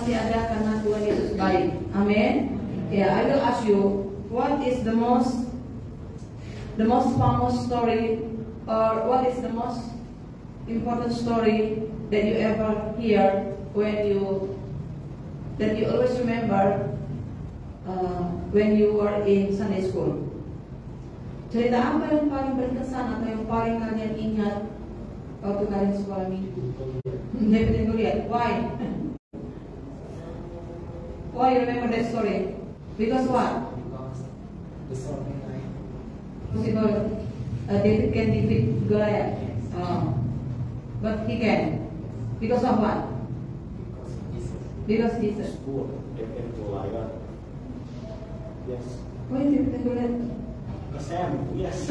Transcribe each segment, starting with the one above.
masih ada karena Tuhan Yesus baik. Amin. Ya, I will ask you, what is the most famous story, or what is the most important story that you ever hear that you always remember when you were in Sunday school? Cerita apa yang paling berkesan atau yang paling kalian ingat waktu kalian sekolah minggu? David and Goliath. Why? Why you remember that story? Because what? The story line. Possible David can defeat Goliath. But he can. Because of what? Because Jesus. David and Goliath. Yes. Why David and Goliath? Sam. Yes.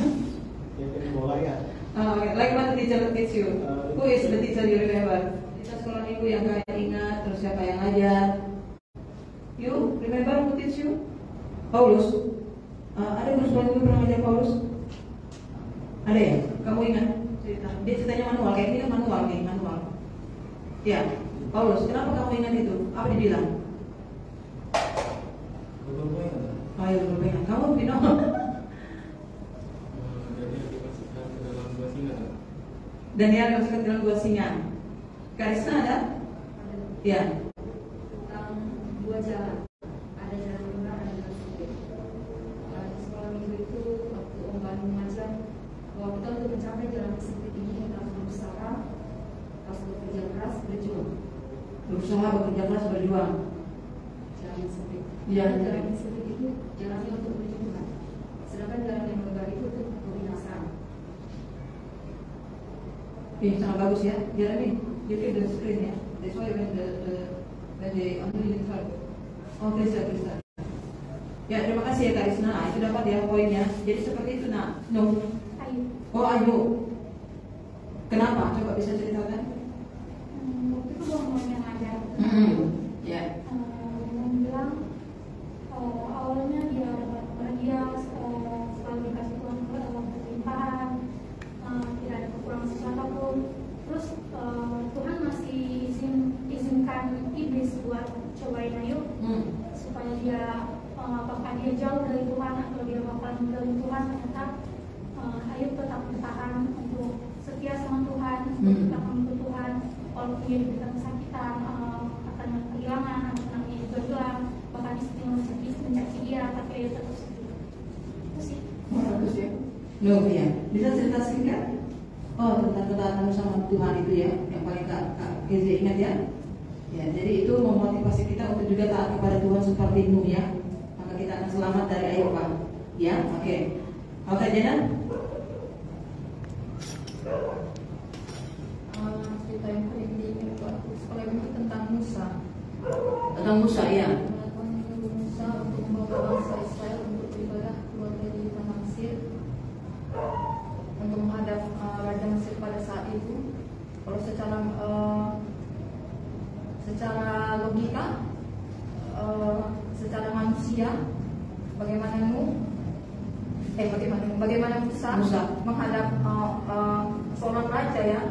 David and Goliath. Okay. Like what the teacher teach you? Who is the teacher you remember? Teacher sekolah minggu yang kalian ingat, terus siapa yang ngajar? You remember who teach you? Paulus. Ada guru sekolah minggu pernah ngajar Paulus? Ada ya? Kamu ingat? Dia ceritanya manual, kayak ini kan manual. Ya, Paulus. Kenapa kamu ingat itu? Apa dibilang? Oh ya, berbeda. Kamu Vino? Daniel dimasukkan ke dalam gua singa. Karisna ada? Ya. Tentang dua jalan. Ada jalan benar, ada jalan sempit. Di sekolah minggu itu waktu Om Bani mengajar bahwa kita untuk mencapai jalan sempit ini kita harus berusaha, harus bekerja keras, berjuang. Berusaha, bekerja keras, berjuang. Jalan sempit. Iya. Jalan sempit itu jalannya untuk berjuang. Sedangkan jalan yang lebar itu untuk kebinasaan. Sangat bagus ya. Jeremy, you keep the screen ya. That's why when the unwilling third. Oh, Krista. Ya, terima kasih ya Karisna. Nah, itu dapat ya poinnya. Jadi seperti itu nak. No. Ayo. Oh, ayo. Kenapa? Coba bisa ceritakan? Waktu itu mau yang ngajar. Ya. Dia bilang awalnya dia selalu dikasih Tuhan kelimpahan, tidak ada kekurangan sesuatu pun. Terus Tuhan masih izinkan iblis buat cobain Ayub supaya dia apakah dia jauh dari Tuhan atau dia bakal dari Tuhan. Ternyata Ayub tetap bertahan untuk setia sama Tuhan, untuk tetap mengikut Tuhan walaupun dia diberikan kesakitan, akan kehilangan, anaknya juga hilang, bahkan istri mencaci dia, tapi dia tetap setia. Itu sih. Bagus ya. No, ya. Bisa cerita singkat? Oh, tentang ketaatan sama Tuhan itu ya, yang paling Kak Keze ingat ya. Ya, jadi itu memotivasi kita untuk juga taat kepada Tuhan seperti Nuh ya. Maka kita akan selamat dari air Pak. Ya, oke. Oke, Jena? Cerita yang paling diingat waktu sekolah itu tentang Musa. Tentang Musa ya. Tuhan Musa untuk membawa bangsa Israel untuk beribadah keluar dari tanah Mesir, untuk menghadap Raja Mesir pada saat itu. Kalau secara logika, secara manusia, bagaimana Musa menghadap seorang raja ya,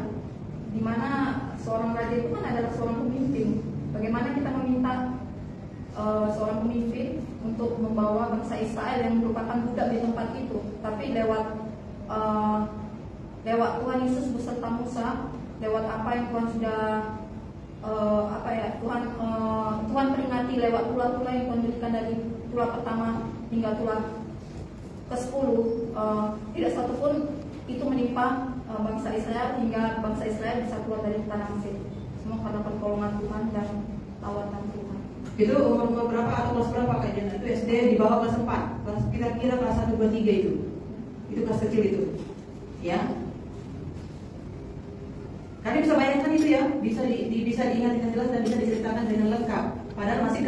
di mana seorang raja itu kan adalah seorang pemimpin. Bagaimana kita meminta seorang pemimpin untuk membawa bangsa Israel yang merupakan budak di tempat itu, tapi lewat Tuhan Yesus beserta Musa, lewat apa yang Tuhan sudah Tuhan peringati lewat tulah-tulah yang Tuhan berikan dari tulah pertama hingga tulah ke-10, tidak satu pun itu menimpa bangsa Israel hingga bangsa Israel bisa keluar dari tanah Mesir. Semua karena pertolongan Tuhan dan lawatan Tuhan. Itu umur berapa atau kelas berapa Kak Jena? Itu SD di bawah kelas 4. Kelas kira-kira kelas 1, 2, 3 itu. Itu kelas kecil itu. Ya. Kalian bisa bayangkan itu ya, bisa diingat dengan jelas dan bisa diceritakan dengan lengkap. Padahal masih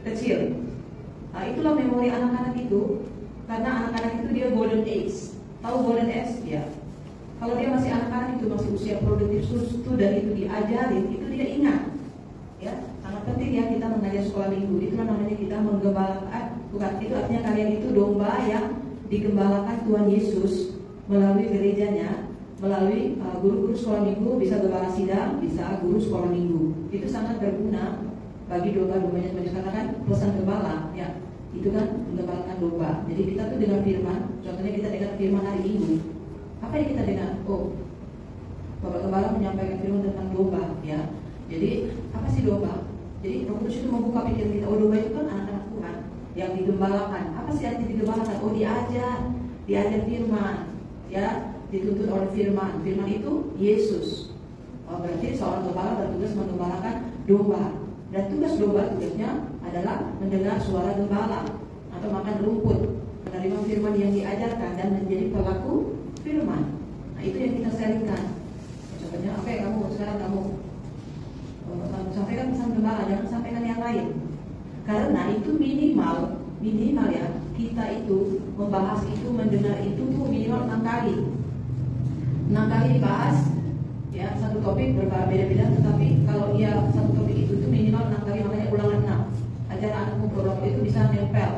kecil. Nah, itulah memori anak-anak itu, karena anak-anak itu dia golden age. Tahu golden age? Ya. Kalau dia masih anak-anak itu masih usia produktif susu dan itu diajarin, itu dia ingat. Ya, sangat penting ya kita mengajar sekolah minggu. Itu namanya kita menggembalakan. Bukan, itu artinya kalian itu domba yang digembalakan Tuhan Yesus melalui gerejanya. Melalui guru-guru sekolah minggu, bisa gembala sidang, bisa guru sekolah minggu. Itu sangat berguna bagi domba-dombanya semuanya, karena kan pesan gembala ya, itu kan menggembalakan domba. Jadi kita tuh dengar firman, contohnya kita dengar firman hari Minggu, apa yang kita dengar? Oh, Bapak Gembala menyampaikan firman tentang domba ya. Jadi apa sih domba? Jadi Roh Kudus itu membuka pikiran kita. Oh, domba itu kan anak-anak Tuhan yang digembalakan. Apa sih arti digembalakan? Oh, diajar firman ya, dituntut oleh firman. Firman itu Yesus. Oh, berarti seorang gembala bertugas menggembalakan domba. Dan tugas domba tugasnya adalah mendengar suara gembala atau makan rumput, menerima firman yang diajarkan dan menjadi pelaku firman. Nah, itu yang kita sharingkan. Contohnya, oke, kamu sekarang kamu sampaikan pesan gembala, jangan sampaikan yang lain. Karena itu minimal ya, kita itu membahas itu, mendengar itu tuh minimal 6 kali. 6 kali dibahas ya, satu topik berbeda-beda, tetapi kalau ia satu topik itu tuh minimal 6 kali, makanya ulangan 6 agar anakmu program itu bisa nempel,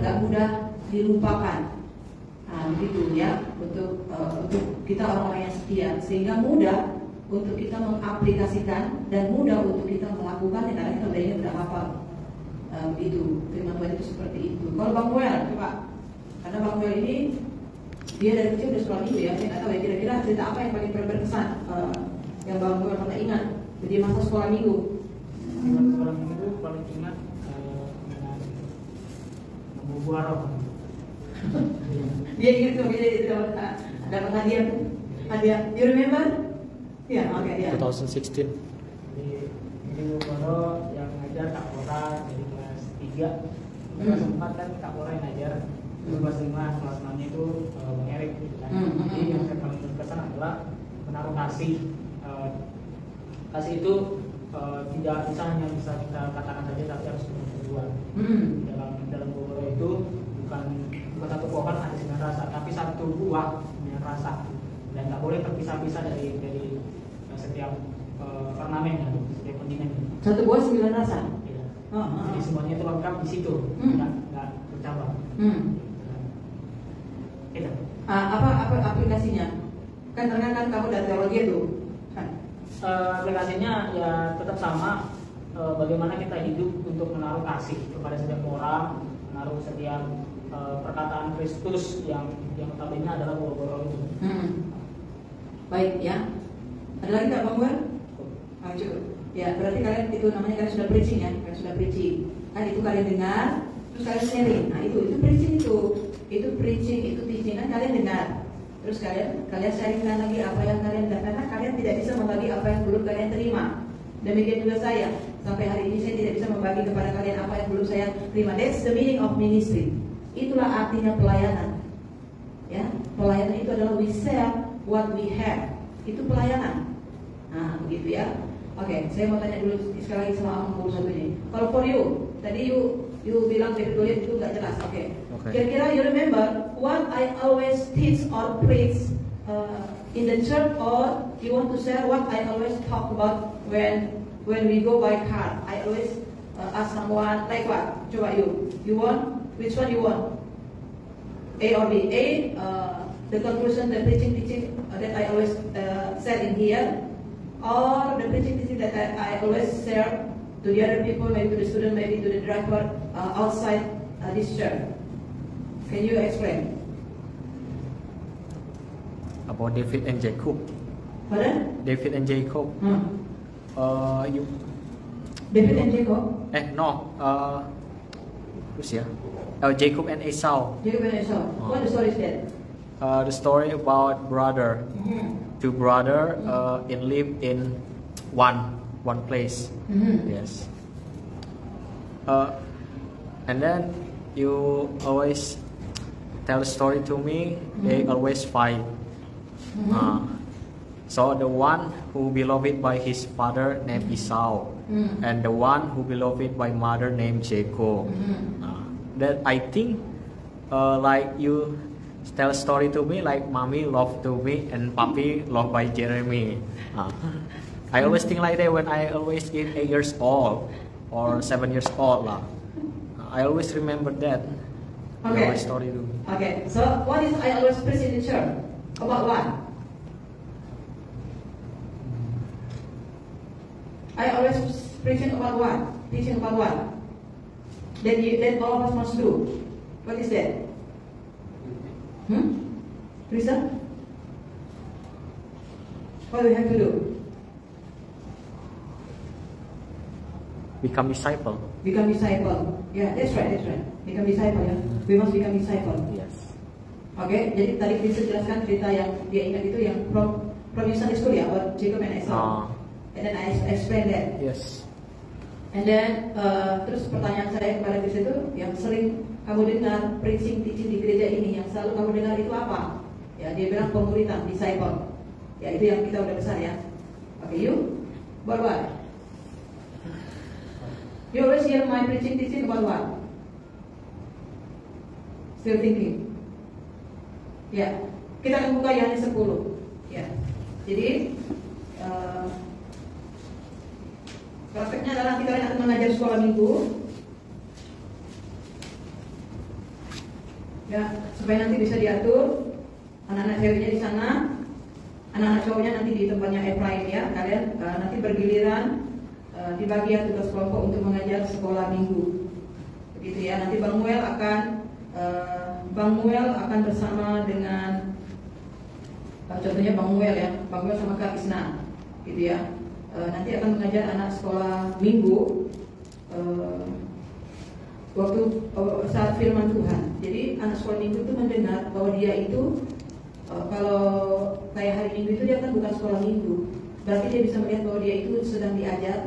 gak mudah dilupakan. Nah, begitu ya, untuk kita orang-orang yang setia, sehingga mudah untuk kita mengaplikasikan dan mudah untuk kita melakukan karena kita udah hafal. Begitu, firman Tuhan itu seperti itu. Kalau Bang Noel, coba, karena Bang Noel ini dia dari kecil udah sekolah minggu ya, saya nggak tahu ya kira-kira cerita apa yang paling berkesan yang Bang Noel pernah ingat di masa sekolah minggu. Di masa sekolah minggu paling ingat dengan membuat roh. Dia gitu, dia dapat hadiah. You remember? Ya, oke ya. 2016. Jadi Boro yang ngajar Kak Ora dari kelas 3. Kelas 4 kan Kak Ora yang ngajar. Kelas 5, kelas 6 itu Bang Erik gitu kan. Jadi yang saya paling berkesan adalah menaruh kasih. Kasih itu tidak bisa hanya bisa kita katakan saja, tapi harus berbuat. Dalam Boro itu bukan satu pohon ada 9 rasa, tapi satu buah 9 rasa. Dan nggak boleh terpisah-pisah dari setiap ornamen, setiap kontingen. Satu buah 9 rasa. Ya. Jadi semuanya itu lengkap di situ, nggak bercabang. Itu. Apa aplikasinya? Kan ternyata kan kamu dari teologi itu. Kan? Aplikasinya ya tetap sama. Bagaimana kita hidup untuk menaruh kasih kepada setiap orang, menaruh setiap perkataan Kristus yang notabene adalah boro-boro itu. Baik ya. Ada lagi nggak Bang Wan? Cukup. Ya, berarti kalian itu namanya kalian sudah preaching ya, kalian sudah preaching. Kan itu kalian dengar, terus kalian sharing. Nah itu preaching itu preaching, itu teaching kan kalian dengar. Terus kalian sharingkan lagi apa yang kalian dengar, karena kalian tidak bisa membagi apa yang belum kalian terima. Demikian juga saya. Sampai hari ini saya tidak bisa membagi kepada kalian apa yang belum saya terima. That's the meaning of ministry. Itulah artinya pelayanan. Ya, pelayanan itu adalah we share what we have. Itu pelayanan. Nah, begitu ya. Oke, saya mau tanya dulu sekali lagi sama Abang Guru satu ini. Kalau for you, tadi you bilang David Goliath itu nggak jelas. Oke. Kira-kira you remember what I always teach or preach in the church, or you want to share what I always talk about when we go by car? I always ask someone like what? Coba you want? Which one you want? A or B? A, the conclusion, the preaching teaching that I always said in here, or the preaching teaching that I always share to the other people, maybe to the student, maybe to the driver outside this church. Can you explain? About David and Jacob. Pardon? David and Jacob. You. David and Jacob? No. Who's here? Jacob and Esau. Jacob and Esau. What the story is that? The story about brother. Two brother live in one place. Yes. And then you always tell a story to me. They always fight. So the one who beloved by his father named Esau, and the one who beloved by mother named Jacob. That I think like you tell a story to me like mommy loved to me and papi loved by Jeremy. I always think like that when I always get 8 years old or 7 years old lah. I always remember that. Okay. Story to me. Okay. So what is I always preach in the church? About what? I always preaching about what? Teaching about what? That all of us must do. What is that? Teresa? What do we have to do? Become disciple. Become disciple. Yeah, that's right. Become disciple, ya. We must become disciple. Yes. Oke, jadi tadi Chris jelaskan cerita yang dia ingat itu yang from your Sunday school ya, about Jacob and Esau. And then I explain that. Yes. And then terus pertanyaan saya kepada Chris itu, yang sering kamu dengar preaching teaching di gereja ini, yang selalu kamu dengar itu apa? Ya, dia bilang pemuritan, disciple. Ya, itu yang kita udah besar ya. Oke, you? What? You always hear my preaching teaching about what? Still thinking? Ya, kita akan buka Yohanes 10. Ya, jadi prakteknya adalah kita akan mengajar sekolah minggu. Ya, supaya nanti bisa diatur anak-anak ceweknya di sana, anak-anak cowoknya nanti di tempatnya Efraim ya. Kalian nanti bergiliran dibagi tugas kelompok untuk mengajar sekolah minggu. Begitu ya. Nanti Bang Muel akan bersama dengan contohnya Bang Muel ya, Bang Muel sama Kak Isna, gitu ya. Nanti akan mengajar anak sekolah minggu waktu saat firman Tuhan. Jadi anak sekolah minggu itu mendengar bahwa dia itu kalau kayak hari Minggu itu dia kan bukan sekolah minggu, berarti dia bisa melihat bahwa dia itu sedang diajar,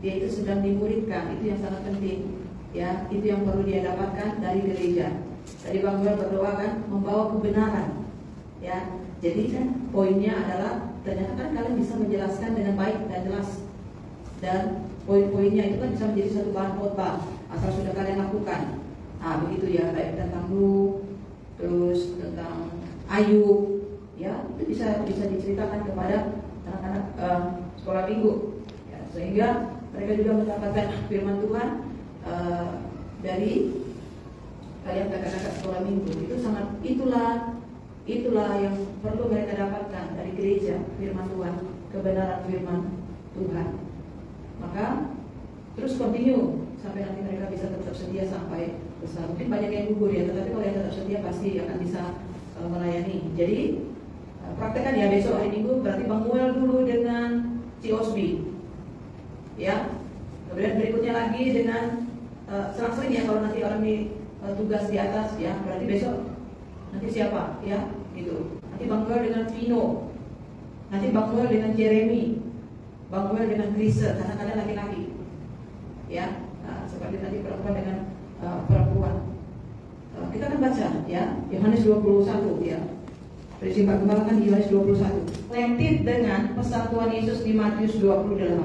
dia itu sedang dimuridkan. Itu yang sangat penting ya, itu yang perlu dia dapatkan dari gereja. Tadi Bang Muel berdoa kan, membawa kebenaran ya. Jadi kan poinnya adalah ternyata kan kalian bisa menjelaskan dengan baik dan jelas, dan poin-poinnya itu kan bisa menjadi satu bahan khotbah asal sudah kalian lakukan. Begitu ya, kayak tentang Nuh, terus tentang Ayub ya, itu bisa diceritakan kepada anak-anak sekolah minggu ya, sehingga mereka juga mendapatkan firman Tuhan dari kalian kakak-kakak sekolah minggu. Itu sangat, itulah yang perlu mereka dapatkan dari gereja, firman Tuhan, kebenaran firman Tuhan. Maka terus continue sampai nanti mereka bisa tetap setia sampai besar. Mungkin banyak yang gugur ya, tetapi kalau yang tetap setia pasti akan bisa melayani. Jadi praktekkan ya besok hari Minggu, berarti Bang Muel dulu dengan si Osby ya. Kemudian berikutnya lagi dengan selang-seling ya, kalau nanti orang ini tugas di atas ya, berarti besok nanti siapa ya gitu. Nanti Bang Muel dengan Vino, nanti Bang Muel dengan Jeremy, Bang Muel dengan Krisa, karena kalian laki-laki ya. Seperti tadi perempuan dengan perempuan. Kita akan baca ya Yohanes 21 ya. Prinsip perkembangan di Yohanes 21. Related dengan pesan Tuhan Yesus di Matius 28.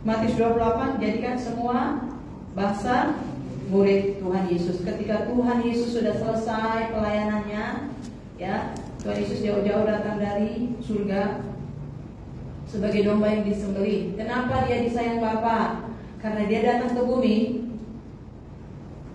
Matius 28 jadikan semua bangsa murid Tuhan Yesus. Ketika Tuhan Yesus sudah selesai pelayanannya ya, Tuhan Yesus jauh-jauh datang dari surga sebagai domba yang disembelih. Kenapa dia disayang Bapa? Karena dia datang ke bumi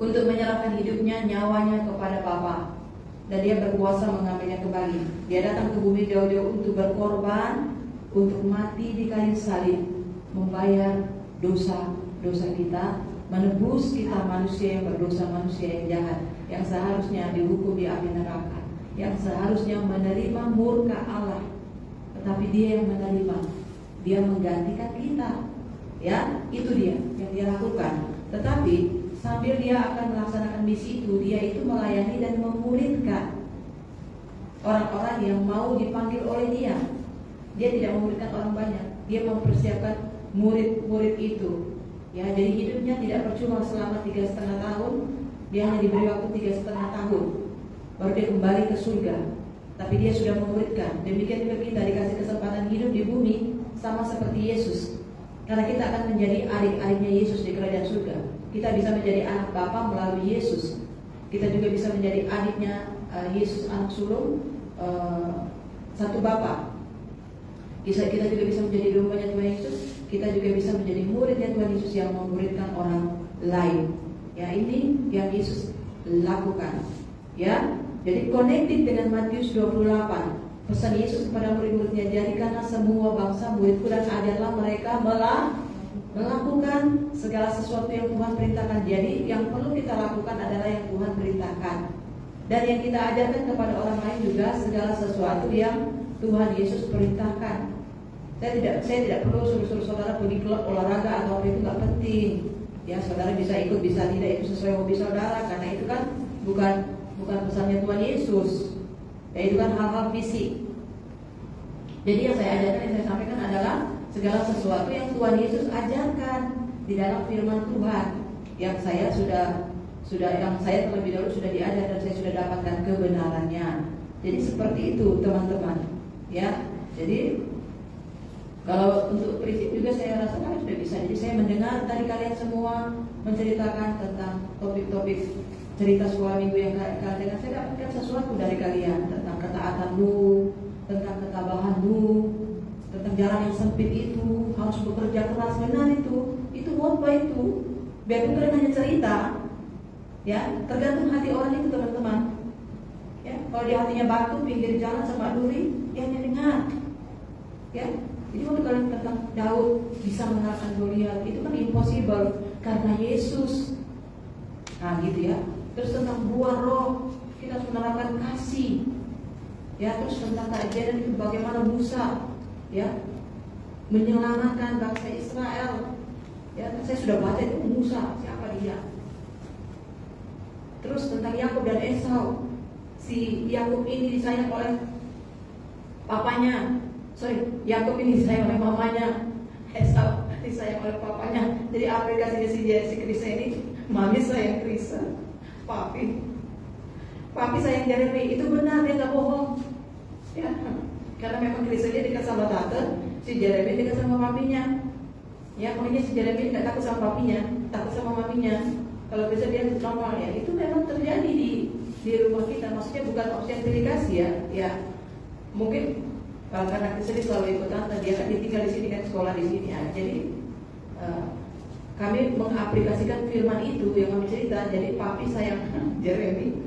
untuk menyerahkan hidupnya, nyawanya kepada Bapa, dan dia berkuasa mengambilnya kembali. Dia datang ke bumi jauh-jauh untuk berkorban, untuk mati di kayu salib, membayar dosa-dosa kita, menebus kita manusia yang berdosa, manusia yang jahat, yang seharusnya dihukum di api neraka, yang seharusnya menerima murka Allah, tetapi dia yang menerima, dia menggantikan kita. Ya, itu dia yang dia lakukan. Tetapi sambil dia akan melaksanakan misi itu, dia itu melayani dan memuridkan orang-orang yang mau dipanggil oleh dia. Dia tidak memuridkan orang banyak, dia mempersiapkan murid-murid itu. Ya, jadi hidupnya tidak percuma selama 3,5 tahun. Dia hanya diberi waktu 3,5 tahun, baru dia kembali ke surga. Tapi dia sudah memuridkan. Demikian juga kita dikasih kesempatan hidup di bumi sama seperti Yesus. Karena kita akan menjadi adik-adiknya Yesus di kerajaan surga. Kita bisa menjadi anak Bapa melalui Yesus. Kita juga bisa menjadi adiknya Yesus, anak sulung satu Bapa. Kita juga bisa menjadi dombanya Tuhan Yesus. Kita juga bisa menjadi muridnya Tuhan Yesus yang memuridkan orang lain. Ya, ini yang Yesus lakukan. Ya, jadi connected dengan Matius 28. Pesan Yesus kepada murid-muridnya, jadikanlah semua bangsa muridku dan ajarlah mereka melakukan segala sesuatu yang Tuhan perintahkan. Jadi yang perlu kita lakukan adalah yang Tuhan perintahkan. Dan yang kita ajarkan kepada orang lain juga segala sesuatu yang Tuhan Yesus perintahkan. Saya tidak perlu suruh saudara pergi klub olahraga atau apa, itu nggak penting. Ya, saudara bisa ikut, bisa tidak, itu sesuai hobi saudara, karena itu kan bukan pesannya Tuhan Yesus. Ya, itu kan hal-hal fisik. Jadi yang saya ajarkan, yang saya sampaikan adalah segala sesuatu yang Tuhan Yesus ajarkan di dalam firman Tuhan, yang saya terlebih dahulu sudah diajar dan saya sudah dapatkan kebenarannya. Jadi seperti itu teman-teman. Ya, jadi kalau untuk prinsip juga saya rasa kalian sudah bisa. Jadi saya mendengar dari kalian semua menceritakan tentang topik-topik cerita sekolah minggu yang kalian dengar. Saya dapatkan sesuatu dari kalian tentang ketaatanmu, tentang ketabahanmu, tentang jalan yang sempit itu, harus bekerja keras. Benar itu khotbah itu. Biarpun kalian hanya cerita, ya tergantung hati orang itu teman-teman. Ya, kalau di hatinya batu pinggir jalan sama duri, yang dengar. Ya, jadi waktu kalian tentang Daud bisa mengalahkan Goliat, itu kan impossible karena Yesus. Nah gitu ya. Terus tentang buah roh, kita harus menerapkan kasih. Ya, terus tentang keajaiban itu bagaimana Musa, ya, menyelamatkan bangsa Israel. Ya, saya sudah baca itu Musa, siapa dia? Terus tentang Yakub dan Esau, si Yakub ini disayang oleh papanya. Yakub ini disayang oleh mamanya, Esau disayang oleh papanya. Jadi aplikasinya si Krisa ini, mami sayang Krisa, papi sayang Jeremy. Itu benar, dia nggak bohong. Ya, karena memang Krisa dia dekat sama tante, si Jeremy dekat sama papinya. Ya, makanya si Jeremy nggak takut sama papinya, takut sama maminya. Kalau bisa dia normal ya, itu memang terjadi di rumah kita. Maksudnya bukan objektifikasi ya. Ya, mungkin karena Krisa selalu ikut tante, dia kan tinggal di sini kan, sekolah di sini ya. Jadi kami mengaplikasikan firman itu yang kami cerita. Jadi papi sayang Jeremy,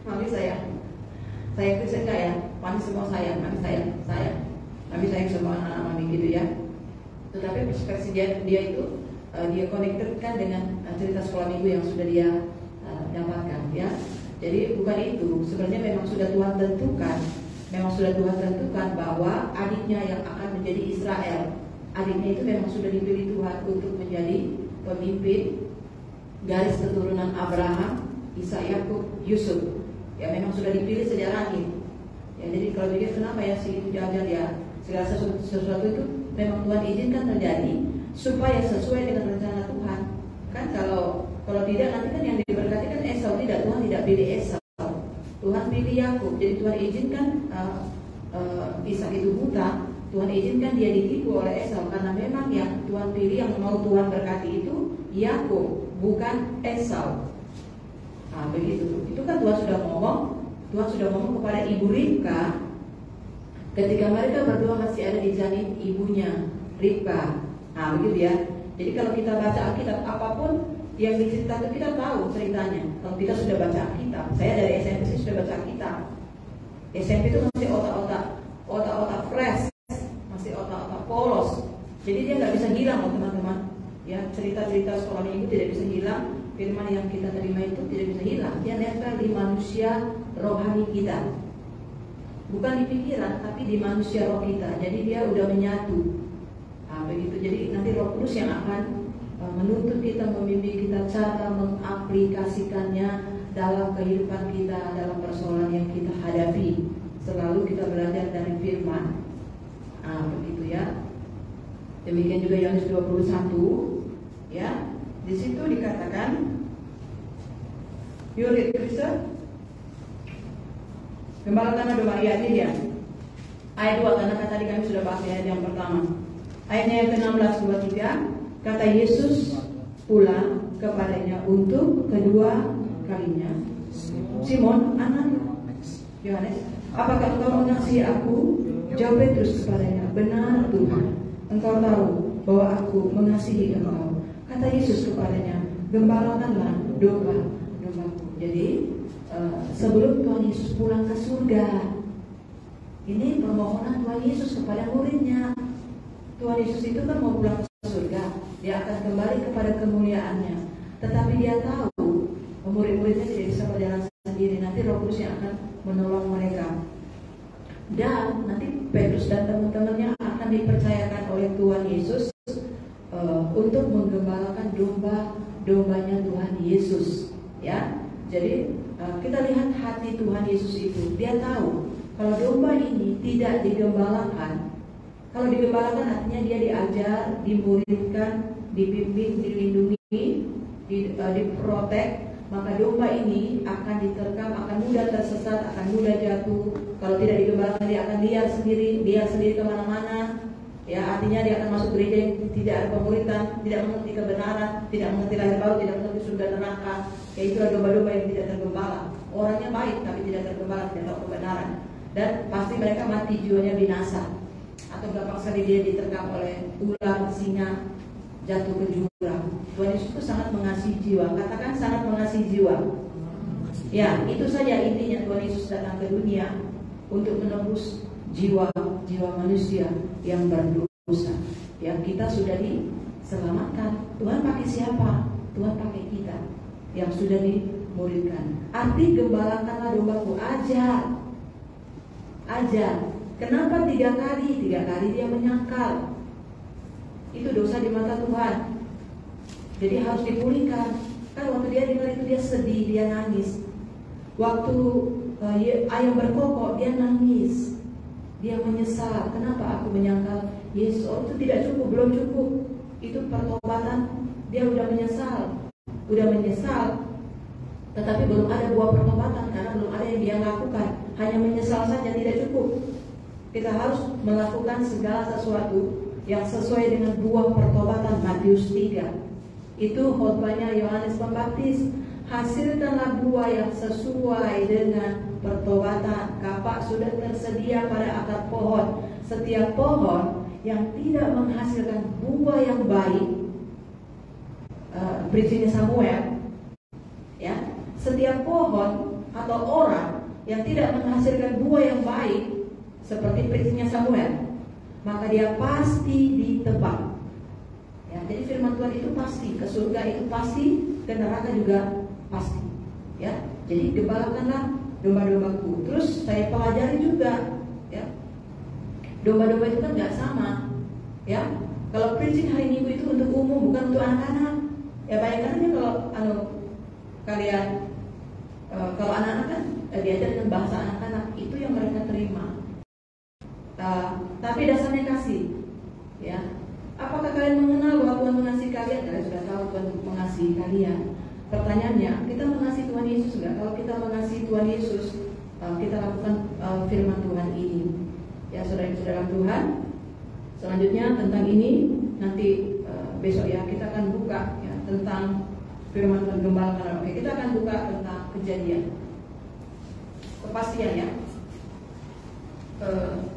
mami sayang Krisa enggak ya? Mami semua sayang, mami sayang, mami sayang semua anak-anak mami gitu ya. Tetapi persepsi dia itu dia connectedkan dengan cerita sekolah minggu yang sudah dia dapatkan ya. Jadi bukan itu, sebenarnya memang sudah Tuhan tentukan bahwa adiknya yang akan menjadi Israel. Adiknya itu memang sudah dipilih Tuhan untuk menjadi pemimpin garis keturunan Abraham, Ishak, Yakub, Yusuf. Ya memang sudah dipilih sejak lahir. Ya, jadi kalau begitu kenapa ya si itu jaga ya, segala sesuatu itu memang Tuhan izinkan terjadi supaya sesuai dengan rencana Tuhan. Kan kalau tidak nanti kan yang diberkati kan Esau, tidak, Tuhan tidak pilih Esau. Tuhan pilih Yakub. Jadi Tuhan izinkan Ishak itu buta, Tuhan izinkan dia ditipu oleh Esau karena memang yang Tuhan pilih, yang mau Tuhan berkati itu Yakub, bukan Esau. Nah, begitu. Itu kan Tuhan sudah ngomong kepada ibu Ribka ketika mereka berdua masih ada di janin ibunya Ribka. Nah, begitu ya. Jadi kalau kita baca Alkitab, apapun yang diceritakan kita tahu ceritanya. Kalau kita sudah baca Alkitab, saya dari SMP sudah baca Alkitab. SMP itu masih otak-otak fresh, masih otak-otak polos. Jadi dia nggak bisa hilang loh teman-teman. Ya, cerita-cerita sekolah minggu tidak bisa hilang. Firman yang kita terima itu tidak bisa hilang. Dia nempel di manusia rohani kita. Bukan di pikiran, tapi di manusia roh kita. Jadi dia udah menyatu. Nah, begitu. Jadi nanti Roh Kudus yang akan menuntut kita, membimbing kita cara mengaplikasikannya dalam kehidupan kita, dalam persoalan yang kita hadapi. Selalu kita belajar dari firman. Nah, begitu ya. Demikian juga Yohanes 21 ya. Di situ dikatakan, you read Krista, gembalakanlah domba ini ya. Ayat 2, karena tadi kami sudah bahas ayat yang pertama. Ayatnya yang ke-16, 23, kata Yesus pula kepadanya untuk kedua kalinya, Simon anak Yohanes, apakah engkau mengasihi aku? Jawab Petrus kepadanya, benar Tuhan, engkau tahu bahwa aku mengasihi engkau. Kata Yesus kepadanya, gembalakanlah domba-dombaku. Jadi sebelum Tuhan Yesus pulang ke surga, ini permohonan Tuhan Yesus kepada muridnya. Tuhan Yesus itu kan mau pulang ke surga. dia akan kembali kepada kemuliaannya. Tetapi dia tahu murid-muridnya tidak bisa berjalan sendiri, nanti Roh Kudus yang akan menolong mereka. Dan nanti Petrus dan teman-temannya akan dipercayakan oleh Tuhan Yesus untuk menggembalakan domba-dombanya Tuhan Yesus. Ya, jadi kita lihat hati Tuhan Yesus itu. Dia tahu kalau domba ini tidak digembalakan, kalau digembalakan artinya dia diajar, dimuridkan, dibimbing, dilindungi, diprotek, maka domba ini akan diterkam, akan mudah tersesat, akan mudah jatuh. Kalau tidak digembalakan dia akan liar sendiri kemana-mana. Ya, artinya dia akan masuk gereja yang tidak ada pemuritan, tidak mengerti kebenaran, tidak mengerti lahir baru, tidak mengerti surga neraka. Ya, itulah domba-domba yang tidak tergembala. Orangnya baik tapi tidak tergembala, tidak tahu kebenaran. Dan pasti mereka mati, jiwanya binasa. Atau gampang sekali dia diterkam oleh ular, singa, jatuh ke jurang. Tuhan Yesus itu sangat mengasihi jiwa. Katakan sangat mengasihi jiwa. Ya, itu saja intinya Tuhan Yesus datang ke dunia untuk menebus jiwa manusia yang berdosa. Ya, kita sudah diselamatkan. Tuhan pakai siapa? Tuhan pakai kita yang sudah dimuridkan. Arti gembalakanlah dombaku, ajar. Kenapa 3 kali? 3 kali dia menyangkal. Itu dosa di mata Tuhan. Jadi harus dipulihkan. Kan waktu dia dengar itu dia sedih, dia nangis. Waktu ayam berkokok dia nangis. Dia menyesal. Kenapa aku menyangkal Yesus? Oh, itu tidak cukup, belum cukup. Itu pertobatan. Dia udah menyesal. Tetapi belum ada buah pertobatan karena belum ada yang dia lakukan. Hanya menyesal saja tidak cukup. Kita harus melakukan segala sesuatu yang sesuai dengan buah pertobatan. Matius 3. Itu khotbahnya Yohanes Pembaptis. Hasilkanlah buah yang sesuai dengan pertobatan. Kapak sudah tersedia pada akar pohon. Setiap pohon yang tidak menghasilkan buah yang baik, preachingnya Samuel, ya, setiap pohon atau orang yang tidak menghasilkan buah yang baik, seperti preachingnya Samuel, maka dia pasti ditebang. Ya, jadi firman Tuhan itu pasti, ke surga itu pasti, ke neraka juga pasti. Ya, jadi gembalakanlah domba-dombaku. Terus saya pelajari juga, ya, domba-domba itu kan nggak sama. Ya, kalau preaching hari Minggu itu untuk umum, bukan untuk anak-anak. Ya, bayangkan aja kalau kalian, kalau anak-anak kan diajar dengan bahasa anak-anak, itu yang mereka terima. Tapi dasarnya kasih. Ya, apakah kalian mengenal bahwa Tuhan mengasihi kalian? Kalian sudah tahu Tuhan mengasihi kalian. Pertanyaannya, kita mengasihi Tuhan Yesus enggak? Kalau kita mengasihi Tuhan Yesus, kita lakukan firman Tuhan ini. Ya, saudara-saudara Tuhan, selanjutnya tentang ini nanti besok ya kita akan buka ya tentang firman Tuhan gembalakan. Oke, kita akan buka tentang Kejadian. Kepastian ya.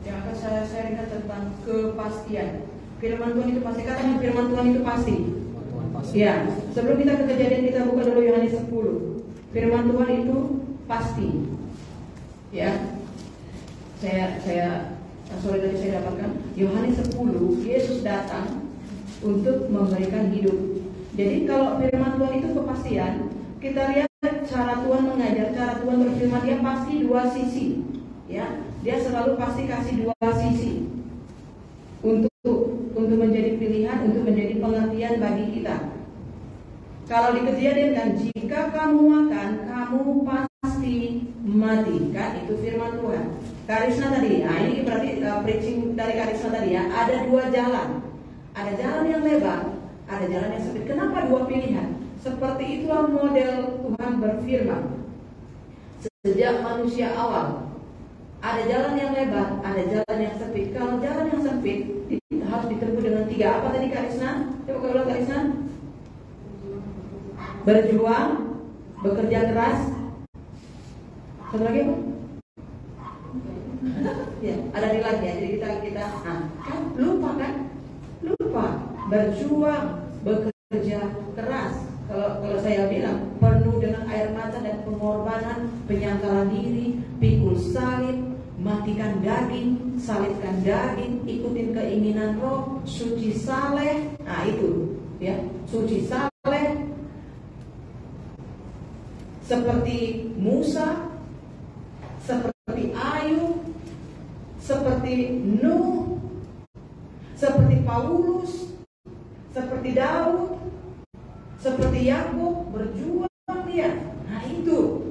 Yang akan saya sharingkan tentang kepastian. Firman Tuhan itu pasti. Katakan firman Tuhan itu pasti. Ya, sebelum kita ke Kejadian, kita buka dulu Yohanes 10. Firman Tuhan itu pasti. Ya, sore tadi saya dapatkan Yohanes 10, Yesus datang untuk memberikan hidup. Jadi kalau firman Tuhan itu kepastian, kita lihat cara Tuhan mengajar, cara Tuhan berfirman, dia pasti 2 sisi. Ya, dia selalu pasti kasih 2 sisi untuk menjadi pilihan, untuk menjadi pengertian bagi kita. Kalau di Kejadian kan, jika kamu makan, kamu pasti mati. Kan itu firman Tuhan. Karisma tadi, nah ini berarti preaching dari Karisma tadi ya. Ada 2 jalan. Ada jalan yang lebar, ada jalan yang sempit. Kenapa 2 pilihan? Seperti itulah model Tuhan berfirman. Sejak manusia awal, ada jalan yang lebar, ada jalan yang sempit. Kalau jalan yang sempit harus ditempuh dengan 3. Apa tadi Karisma? Coba kalau ulang Karisma. Berjuang, bekerja keras. Satu lagi apa? Ya, ada nilai ya. Jadi kita kan lupa kan? Lupa. Berjuang, bekerja keras. Kalau saya bilang penuh dengan air mata dan pengorbanan, penyangkalan diri, pikul salib, matikan daging, salibkan daging, ikutin keinginan roh, suci saleh. Nah itu ya, suci saleh, seperti Musa, seperti Ayub, seperti Nuh, seperti Paulus, seperti Daud, seperti Yakub, berjuang dia. Nah itu.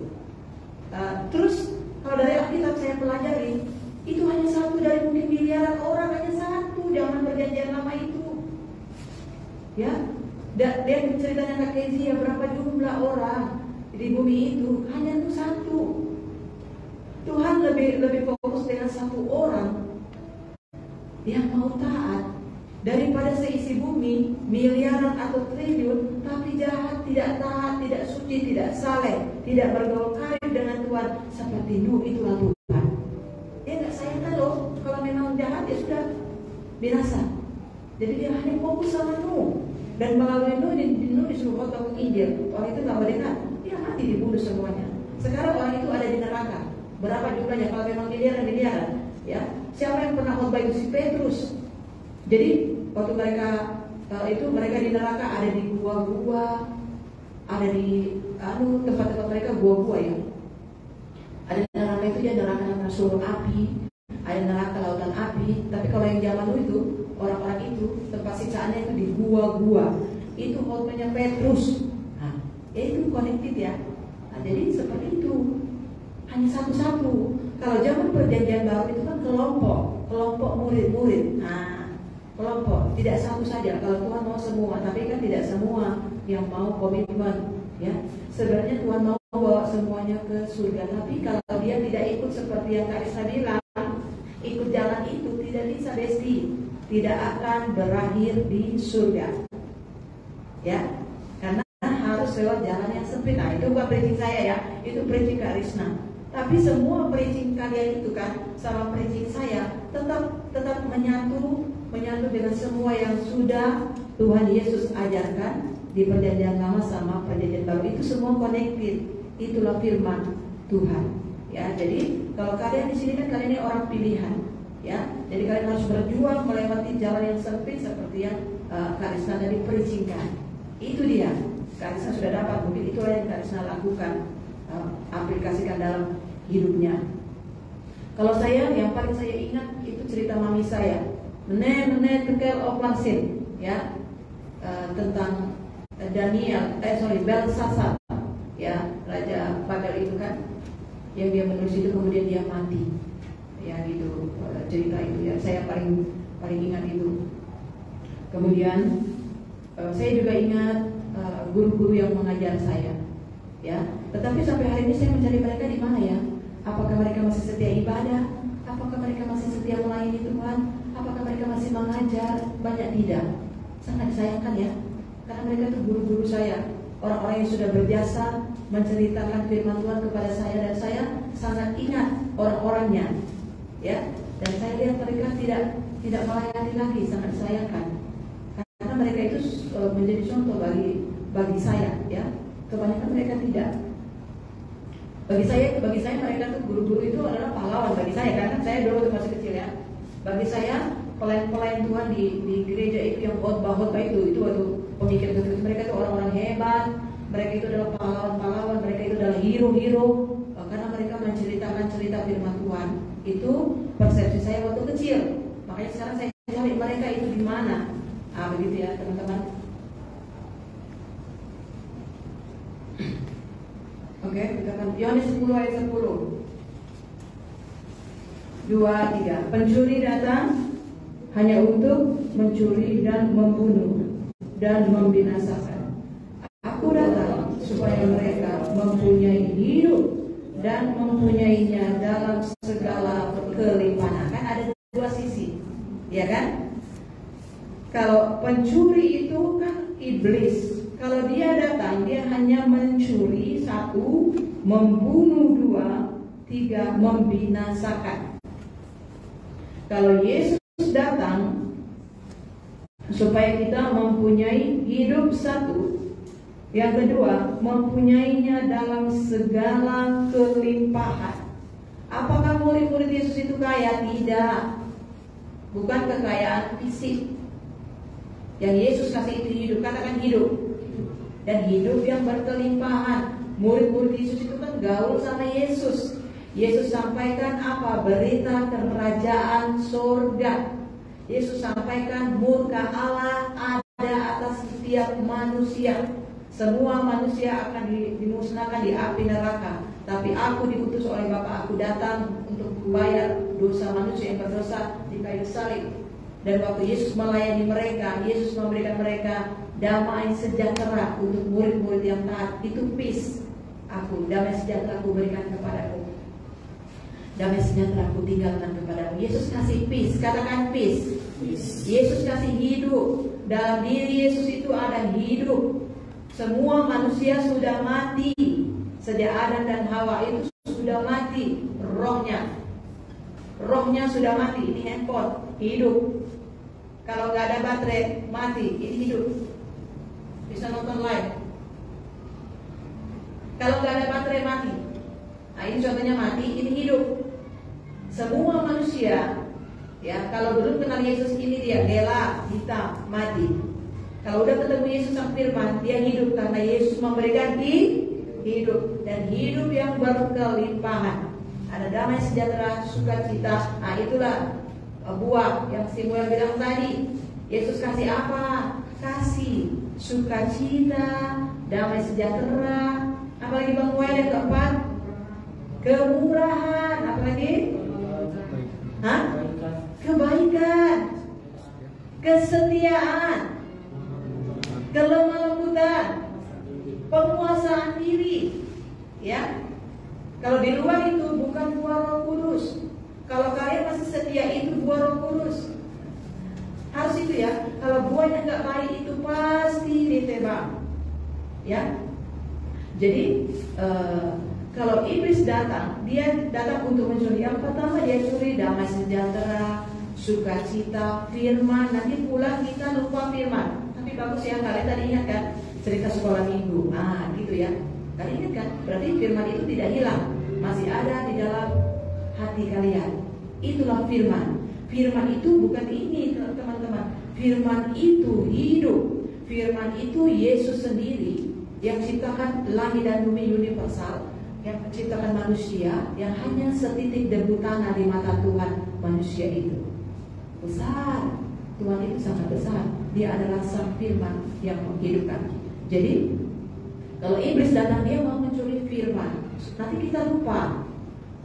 Terus kalau dari Alkitab saya pelajari, itu hanya satu dari mungkin miliaran orang, hanya satu zaman perjanjian lama itu. Ya, dia ceritanya Kak Kenzi ya, berapa jumlah orang di bumi itu, hanya itu satu. Tuhan lebih fokus dengan satu orang yang mau taat daripada seisi bumi miliaran atau triliun tapi jahat, tidak taat, tidak suci, tidak saleh, tidak bergaul karib dengan Tuhan seperti Nuh. Itulah Tuhan. Dia nggak sayangkan loh, kalau memang jahat ya sudah binasa. Jadi dia hanya fokus sama Nuh, dan melalui Nuh disuruh khotbah Injil. Orang itu nggak mendengar, dia mati, dibunuh semuanya. Sekarang orang itu ada di neraka. Berapa jumlahnya? Kalau memang miliaran, ya. Siapa yang pernah khotbah itu? Si Petrus. Jadi waktu mereka di neraka, ada di gua-gua, ada di tempat-tempat mereka gua-gua ya. Ada neraka itu ya, neraka surga api, ada neraka lautan api. Tapi kalau yang zaman dulu itu, orang-orang itu tempat siksaannya itu di gua-gua. Itu khotbahnya Petrus. Nah, itu connected ya. Nah, jadi seperti itu. Hanya satu-satu. Kalau zaman perjanjian baru itu kan kelompok murid-murid. Nah, kelompok, tidak satu saja. Kalau Tuhan mau semua, tapi kan tidak semua yang mau komitmen, ya. Sebenarnya Tuhan mau bawa semuanya ke surga, tapi kalau dia tidak ikut seperti yang Kak Isa bilang, ikut jalan itu tidak bisa, Besti, tidak akan berakhir di surga, ya. Karena harus lewat jalan yang sempit. Nah, itu bukan preaching saya ya, itu preaching Kak Risna. Tapi semua preaching kalian itu kan sama preaching saya tetap menyatu dengan semua yang sudah Tuhan Yesus ajarkan di perjanjian lama sama perjanjian baru. Itu semua connected. Itulah firman Tuhan. Ya, jadi kalau kalian di sini kan kalian ini orang pilihan, ya. Jadi kalian harus berjuang melewati jalan yang sempit seperti yang Kak Risna tadi preachingkan. Itu dia. Kak Risna sudah dapat, mungkin itulah yang Kak Risna lakukan, aplikasikan dalam hidupnya. Kalau saya, yang paling saya ingat itu cerita mami saya, Mene Tekel Oplasin, ya, tentang Belsasar, ya, Raja Babel itu kan, yang dia menulis itu kemudian dia mati, ya gitu, cerita itu ya, saya paling ingat itu. Kemudian saya juga ingat guru-guru yang mengajar saya, ya. Tetapi sampai hari ini saya mencari mereka di mana ya? Apakah mereka masih setia ibadah? Apakah mereka masih setia melayani Tuhan? Apakah mereka masih mengajar? Banyak tidak. Sangat disayangkan ya. Karena mereka itu guru-guru saya, orang-orang yang sudah berjasa menceritakan firman Tuhan kepada saya, dan saya sangat ingat orang-orangnya, ya. Dan saya lihat mereka tidak melayani lagi, sangat disayangkan. Karena mereka itu menjadi contoh bagi saya, ya. Kebanyakan mereka tidak. Bagi saya mereka tuh guru-guru itu adalah pahlawan bagi saya, karena saya dulu waktu masih kecil ya. Bagi saya pelayan Tuhan di gereja itu yang khotbah itu waktu pemikir itu, mereka itu orang-orang hebat, mereka itu adalah pahlawan-pahlawan, mereka itu adalah hero-hero, karena mereka menceritakan cerita firman Tuhan. Itu persepsi saya waktu kecil. Makanya sekarang saya cari mereka itu di mana. Begitu ya teman-teman. Oke, kita akan Yohanes 10 ayat 10. 2, 3. Pencuri datang hanya untuk mencuri dan membunuh dan membinasakan. Aku datang supaya mereka mempunyai hidup dan mempunyainya dalam segala kelimpahan. Kan ada dua sisi, ya kan? Kalau pencuri itu kan iblis. Kalau dia datang, dia hanya mencuri, 1, membunuh, 2, 3, membinasakan. Kalau Yesus datang supaya kita mempunyai hidup, 1, yang kedua, mempunyainya dalam segala kelimpahan. Apakah murid-murid Yesus itu kaya? Tidak. Bukan kekayaan fisik. Yang Yesus kasih itu hidup, katakan hidup. Dan hidup yang berkelimpahan. Murid-murid Yesus itu kan gaul sama Yesus. Yesus sampaikan apa? Berita kerajaan surga. Yesus sampaikan murka Allah ada atas setiap manusia. Semua manusia akan dimusnahkan di api neraka. Tapi aku diutus oleh Bapa, aku datang untuk membayar dosa manusia yang berdosa di kayu salib. Dan waktu Yesus melayani mereka, Yesus memberikan mereka damai sejahtera untuk murid-murid yang taat. Itu peace. Aku, damai sejahtera aku berikan kepadamu. Damai sejahtera aku tinggalkan kepadamu. Yesus kasih peace, katakan peace. Yesus kasih hidup. Dalam diri Yesus itu ada hidup. Semua manusia sudah mati. Sejak Adam dan Hawa itu sudah mati. Rohnya sudah mati. Ini handphone, hidup. Kalau nggak ada baterai, mati. Ini hidup. Bisa nonton live. Kalau nggak ada baterai, mati. Nah, ini contohnya mati, ini hidup. Semua manusia, ya, kalau belum kenal Yesus ini dia gelap, hitam, mati. Kalau udah ketemu Yesus yang firman, dia hidup karena Yesus memberikan hidup dan hidup yang berkelimpahan. Ada damai sejahtera, sukacita. Nah, itulah buah yang Samuel bilang tadi. Yesus kasih apa? Kasih sukacita, damai sejahtera. Apalagi Bang Wai yang keempat? Kemurahan. Apalagi? Hah? Kebaikan, kesetiaan, kelemah lembutan, penguasaan diri. Ya, kalau di luar itu bukan buah Roh Kudus. Kalau kalian masih setia itu buah Roh Kudus. Harus itu ya. Kalau buahnya nggak baik itu pasti ditebang. Ya. Jadi kalau iblis datang, dia datang untuk mencuri. Yang pertama dia curi damai sejahtera, sukacita, firman. Nanti pulang kita lupa firman. Tapi bagus ya, kalian tadi ingat kan cerita sekolah minggu. Ah, gitu ya. Kalian ingat kan? Berarti firman itu tidak hilang, masih ada di dalam hati kalian. Itulah firman. Firman itu bukan ini teman-teman. Firman itu hidup. Firman itu Yesus sendiri yang ciptakan langit dan bumi universal, yang menciptakan manusia, yang hanya setitik debu tanah di mata Tuhan. Manusia itu besar. Tuhan itu sangat besar. Dia adalah sang firman yang menghidupkan. Jadi kalau iblis datang, dia mau mencuri firman. Nanti kita lupa.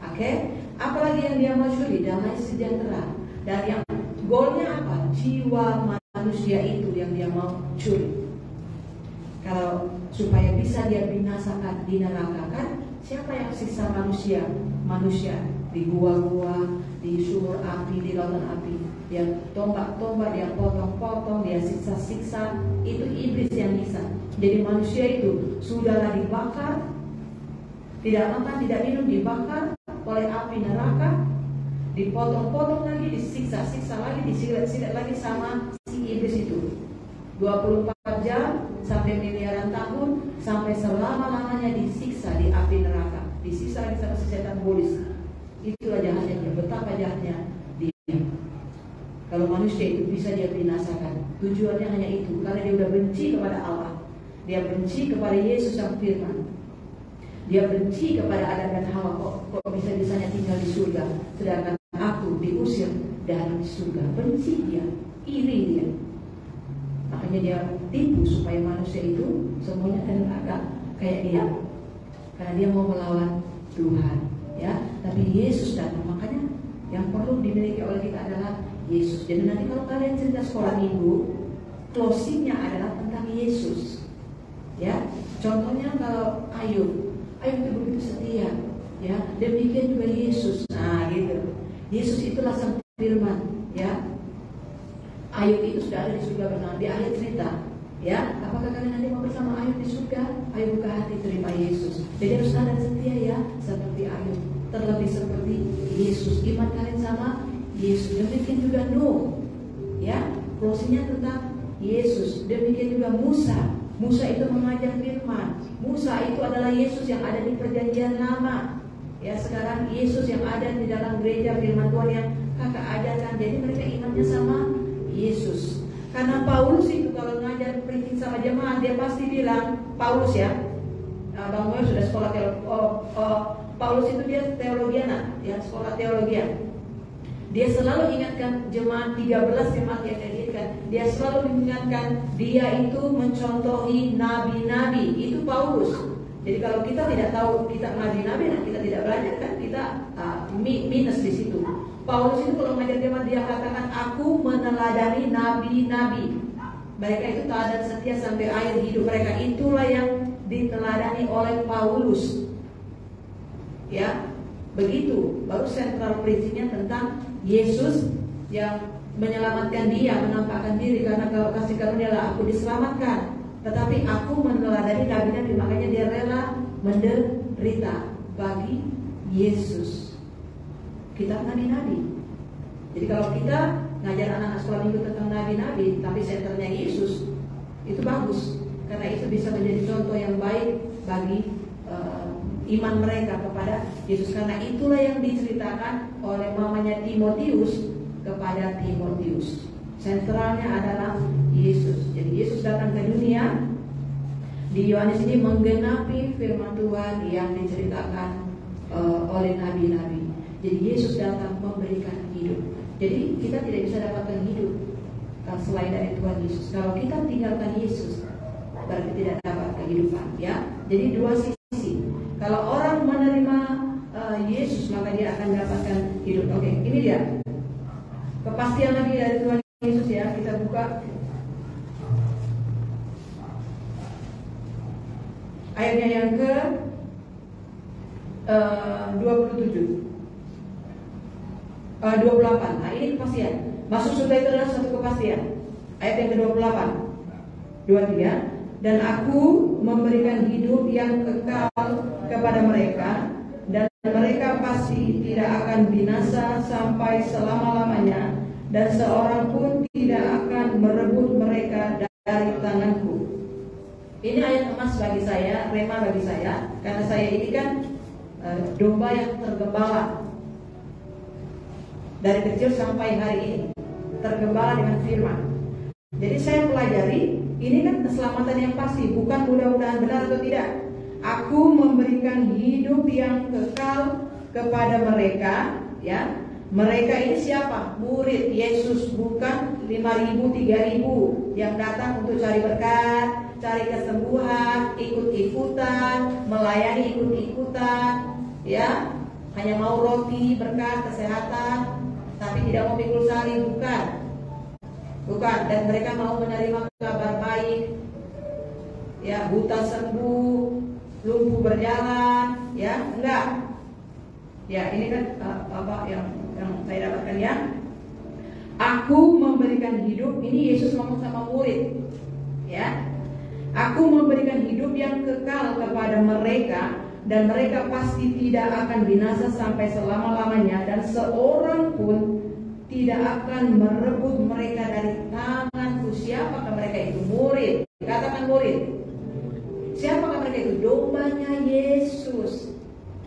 Oke? Apalagi yang dia mau curi? Damai sejahtera. Dan yang goalnya apa? Jiwa manusia itu yang dia mau curi. Kalau supaya bisa dia binasakan di neraka kan? Siapa yang siksa manusia? Manusia di gua-gua, di sumur api, di lautan api. Dia tombak-tombak, dia potong-potong, dia siksa-siksa. Itu iblis yang nyiksa. Jadi manusia itu sudahlah dibakar, tidak makan, tidak minum, dibakar oleh api neraka, dipotong-potong lagi, disiksa-siksa lagi, disilet-silet lagi sama si iblis itu. 24 jam sampai miliaran tahun, sampai selama-lamanya disiksa di api neraka, disiksa lagi sama si setan iblis. Itulah jahatnya dia, betapa jahatnya dia. Kalau manusia itu bisa dia binasakan, tujuannya hanya itu, karena dia udah benci kepada Allah, dia benci kepada Yesus yang firman, dia benci kepada Adam dan Hawa. Kok bisa-bisanya tinggal di surga, sedangkan aku diusir dari surga. Benci dia, iri dia. Makanya dia tipu supaya manusia itu semuanya ke neraka kayak dia, karena dia mau melawan Tuhan, ya. Tapi Yesus datang, makanya yang perlu dimiliki oleh kita adalah Yesus. Jadi nanti kalau kalian cerita sekolah minggu, closingnya adalah tentang Yesus, ya. Contohnya kalau Ayub itu begitu setia, ya. Demikian juga Yesus. Nah, gitu. Yesus itulah sang firman, ya. Ayub itu sudah ada di surga bersama. Di akhir cerita, ya, apakah kalian nanti mau bersama Ayub di surga? Ayub buka hati terima Yesus. Jadi harus ada setia ya, seperti Ayub, terlebih seperti Yesus. Iman kalian sama Yesus. Demikian juga Nuh, ya, closingnya tentang Yesus. Demikian juga Musa. Musa itu mengajar firman. Musa itu adalah Yesus yang ada di perjanjian lama. Ya, sekarang Yesus yang ada di dalam gereja firman Tuhan yang kakak ajarkan. Jadi mereka imannya sama Yesus. Karena Paulus itu mengajar preaching sama jemaat, dia pasti bilang, Paulus ya, Bang Moyo sudah sekolah teologi, Paulus itu dia teologiana, ya sekolah teologian. Dia selalu ingatkan jemaat 13 jemaat yang dia dirikan. Dia selalu mengingatkan dia itu mencontohi nabi-nabi. Itu Paulus. Jadi kalau kita tidak tahu kita nabi-nabi, nah kita tidak belajar kan, kita minus di situ. Paulus itu kalau mengajar jemaat dia katakan, aku meneladani nabi-nabi. Mereka itu taat dan setia sampai akhir hidup mereka. Itulah yang diteladani oleh Paulus. Ya, begitu. Baru central preachingnya tentang Yesus yang menyelamatkan dia, menampakkan diri karena kalau kasih karunia aku diselamatkan. Tetapi aku meneladani nabi-nabi, makanya dia rela menderita bagi Yesus. Kitab nabi-nabi. Jadi kalau kita ngajar anak-anak sekolah minggu tentang nabi-nabi, tapi senternya Yesus, itu bagus. Karena itu bisa menjadi contoh yang baik bagi iman mereka kepada Yesus. Karena itulah yang diceritakan oleh mamanya Timotius kepada Timotius. Sentralnya adalah Yesus. Jadi Yesus datang ke dunia. Di Yohanes ini menggenapi firman Tuhan yang diceritakan oleh nabi-nabi. Jadi Yesus datang memberikan hidup. Jadi kita tidak bisa dapatkan hidup selain dari Tuhan Yesus. Kalau kita tinggalkan Yesus, berarti tidak dapat kehidupan. Ya. Jadi dua sisi. Kalau orang menerima Yesus, maka dia akan mendapatkan hidup. Oke, ini dia kepastian lagi dari Tuhan Yesus ya. Kita buka ayatnya yang ke 28. Nah ini kepastian. Masuk surga itu adalah satu kepastian. Ayat yang ke-28 23. Dan aku memberikan hidup yang kekal kepada mereka, dan mereka pasti tidak akan binasa sampai selama-lamanya, dan seorang pun tidak akan merebut mereka dari tanganku. Ini ayat emas bagi saya, rema bagi saya, karena saya ini kan domba yang tergembala dari kecil sampai hari ini, tergembala dengan firman. Jadi saya pelajari, ini kan keselamatan yang pasti, bukan mudah-mudahan benar atau tidak. Aku memberikan hidup yang kekal kepada mereka, ya. Mereka ini siapa? Murid Yesus, bukan 5.000, 3.000 yang datang untuk cari berkat, cari kesembuhan, ikut-ikutan, melayani ikut-ikutan, ya. Hanya mau roti, berkat, kesehatan, tapi tidak mau pikul salib, bukan. Bukan, dan mereka mau menerima kabar baik, ya, buta sembuh, lumpuh berjalan, ya, enggak. Ya, ini kan apa yang saya dapatkan ya. Aku memberikan hidup, ini Yesus ngomong sama murid, ya. Aku memberikan hidup yang kekal kepada mereka, dan mereka pasti tidak akan binasa sampai selama-lamanya, dan seorang pun tidak akan merebut mereka dari tanganku. Siapakah mereka itu? Murid. Katakan murid. Siapakah mereka itu? Dombanya Yesus.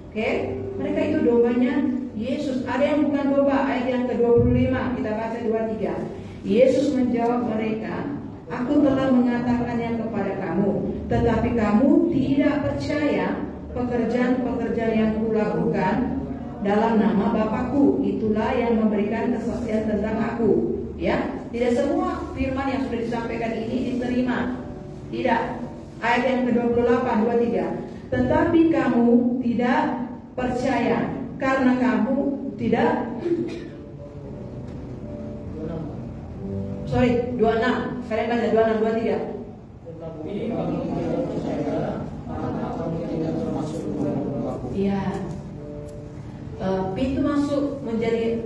Oke? Mereka itu dombanya Yesus. Ada yang bukan domba. Ayat yang ke-25 kita baca 23. Yesus menjawab mereka, aku telah mengatakannya kepada kamu, tetapi kamu tidak percaya pekerjaan-pekerjaan yang kulakukan dalam nama Bapakku. Itulah yang memberikan kesaksian tentang aku. Ya, tidak semua firman yang sudah disampaikan ini diterima. Tidak. Ayat yang ke-28, 23. Tetapi kamu tidak percaya karena kamu tidak 26. Kalian baca 26, 23. Iya. Pintu masuk menjadi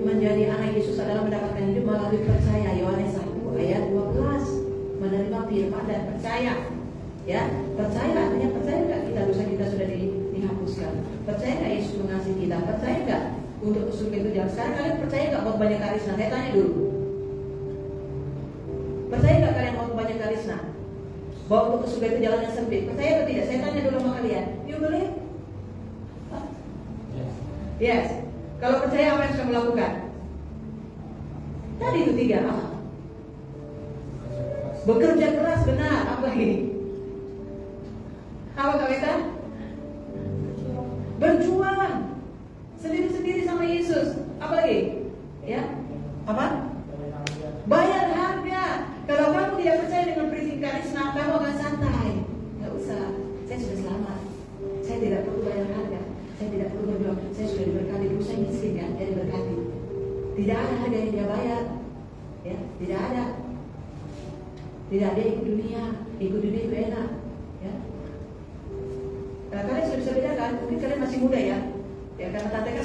anak Yesus adalah mendapatkan hidup melalui percaya. Yohanes 1 ayat 12. Menerima firman dan percaya. Ya, percaya artinya percaya nggak kita dosa kita sudah dihapuskan? Percaya nggak Yesus mengasihi kita? Percaya nggak untuk ke surga itu jalan? Sekarang kalian percaya nggak mau banyak karisma? Saya tanya dulu. Percaya nggak kalian mau banyak karisma? Bahwa untuk ke surga itu jalannya sempit? Percaya atau tidak? Saya tanya dulu sama kalian. You believe? Yes. Kalau percaya apa yang harus kamu lakukan? Tadi itu 3 apa? Bekerja keras benar, apa lagi? Apa Kak Weta? Berjuang sendiri-sendiri sama Yesus. Apa lagi? Ya, apa? Bayar harga. Kalau kamu tidak percaya dengan prinsip karisma, kamu akan santai. Gak usah. Saya sudah selamat. Saya tidak perlu bayar harga. Saya tidak perlu berjuang. Saya sudah diberkati. Dulu saya miskin kan, jadi diberkati. Tidak ada harga yang dia bayar. Ya, tidak ada. Tidak ada ikut dunia. Ikut dunia itu enak. Ya. Nah, kalian sudah bisa bedakan. Mungkin kalian masih muda ya. Ya, karena tante kan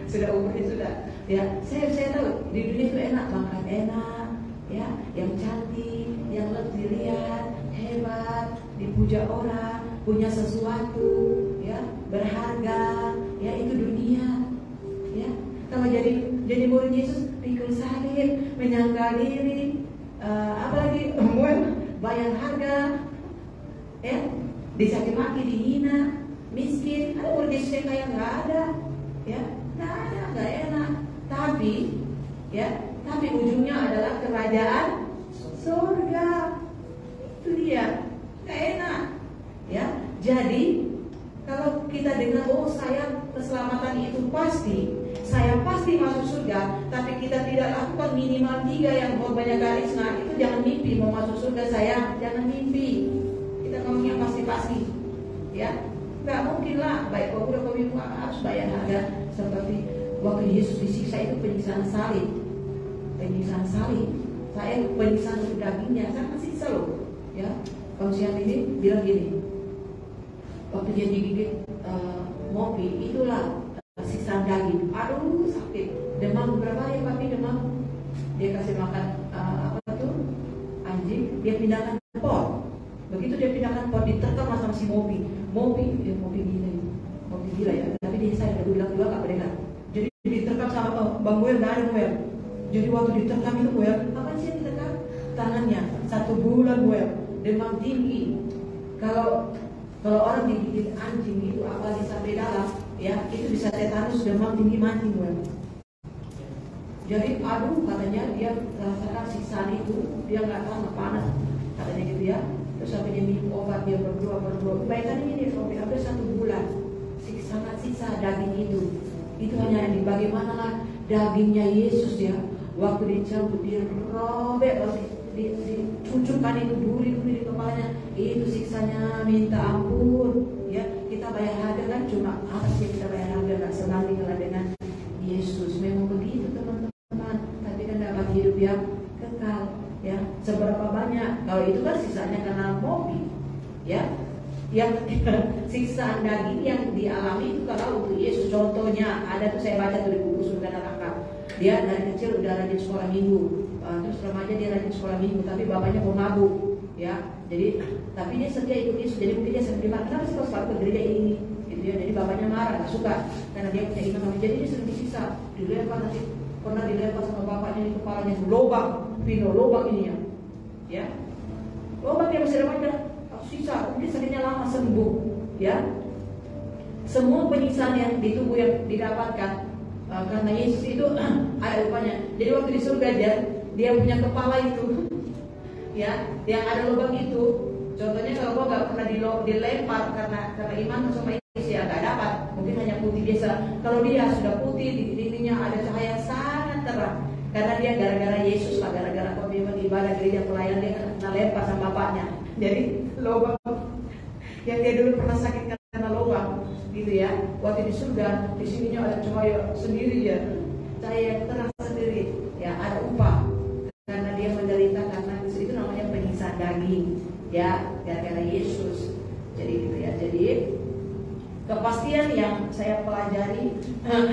sudah umurnya sudah. Ya, saya tahu di dunia itu enak, makan enak, ya, yang cantik, yang lebih dilihat, hebat, dipuja orang, punya sesuatu, ya, berharga, ya itu dunia, ya. Kalau jadi murid Yesus, pikul salib, menyangkal diri, apalagi bayar harga, ya, dicaci maki, dihina, miskin, ada murid Yesus yang kaya nggak ada, ya, nggak enak. Tapi ujungnya adalah kerajaan surga. Itu dia, nggak enak, ya. Jadi kalau kita dengar, oh saya keselamatan itu pasti, saya pasti masuk surga, tapi kita tidak lakukan minimal 3 yang banyak karisma, itu jangan mimpi mau masuk surga saya, jangan mimpi. Kita ngomongnya pasti-pasti, ya. Nggak mungkin lah, baik kau udah kau harus bayar harga seperti waktu Yesus disiksa itu penyiksaan salib. Saya penyiksaan untuk dagingnya, saya kan siksa loh. Ya, kalau siang ini bilang gini, waktu dia digigit mopi, itulah siksaan daging. Aduh sakit, demam berapa hari papi demam. Dia kasih makan anjing, dia pindahkan pot. Begitu dia pindahkan pot, diterkam sama si mopi gila ya. Tapi dia saya udah bilang gak pendengar. Jadi diterkam sama Bang Wel, gak ada Wel. Jadi waktu diterkam itu Wel, apa sih yang diterkam? Tangannya 1 bulan Wel, demam tinggi. Kalau orang digigit anjing itu apalagi sampai dalam, ya itu bisa tetanus, demam tinggi, mati Wel. Jadi aduh katanya dia rasakan siksaan itu, dia nggak tahu panas katanya gitu ya. Terus sampai dia minum obat, dia berdoa. Bayangkan ini sampai hampir 1 bulan. Sangat siksa daging itu hanya ini. Bagaimana dagingnya Yesus ya, waktu dicabut dia robek, dicucukkan itu duri di kepalanya, itu siksanya minta ampun ya. Kita bayar harga kan, cuma apa sih kita bayar harga, gak sebanding dengan Yesus. Memang begitu teman-teman, tapi kan dapat hidup yang kekal ya. Seberapa banyak, kalau itu kan siksanya karena mobil ya, yang siksaan daging yang dialami itu kalau untuk Yesus. Contohnya ada tuh, saya baca tuh di buku Surga Neraka. Dia dari kecil udah rajin sekolah minggu, terus remaja dia rajin sekolah minggu, tapi bapaknya pemabuk ya. Jadi tapi dia setia ikut Yesus, jadi mungkin dia sering bilang, kenapa sih kau selalu ke gereja ini gitu ya. Jadi bapaknya marah, gak suka karena dia punya iman. Jadi dia sering disiksa, dilempar, nanti pernah dilempar sama bapaknya di kepalanya lubang, lubang ini ya, lubang dia masih remaja, sisa, mungkin sakitnya lama sembuh ya. Semua penyiksaan yang di tubuh yang didapatkan karena Yesus itu ada upahnya. Jadi waktu di surga dia punya kepala itu ya, yang ada lubang itu. Contohnya kalau kau gak pernah dilempar karena iman sama Yesus ya gak dapat, mungkin hanya putih biasa. Kalau dia sudah putih, di titiknya ada cahaya sangat terang, karena dia gara-gara Yesus lah, gara-gara kau memang ibadah gereja pelayan, dia kena lempar sama bapaknya. Jadi lubang yang dia dulu pernah sakit karena lubang gitu ya, waktu di surga di sininya ada cahaya sendiri ya, cahaya yang terang sendiri ya, ada upah karena dia menderita karena itu namanya penyiksaan daging ya, gara-gara Yesus. Jadi gitu ya. Jadi kepastian yang saya pelajari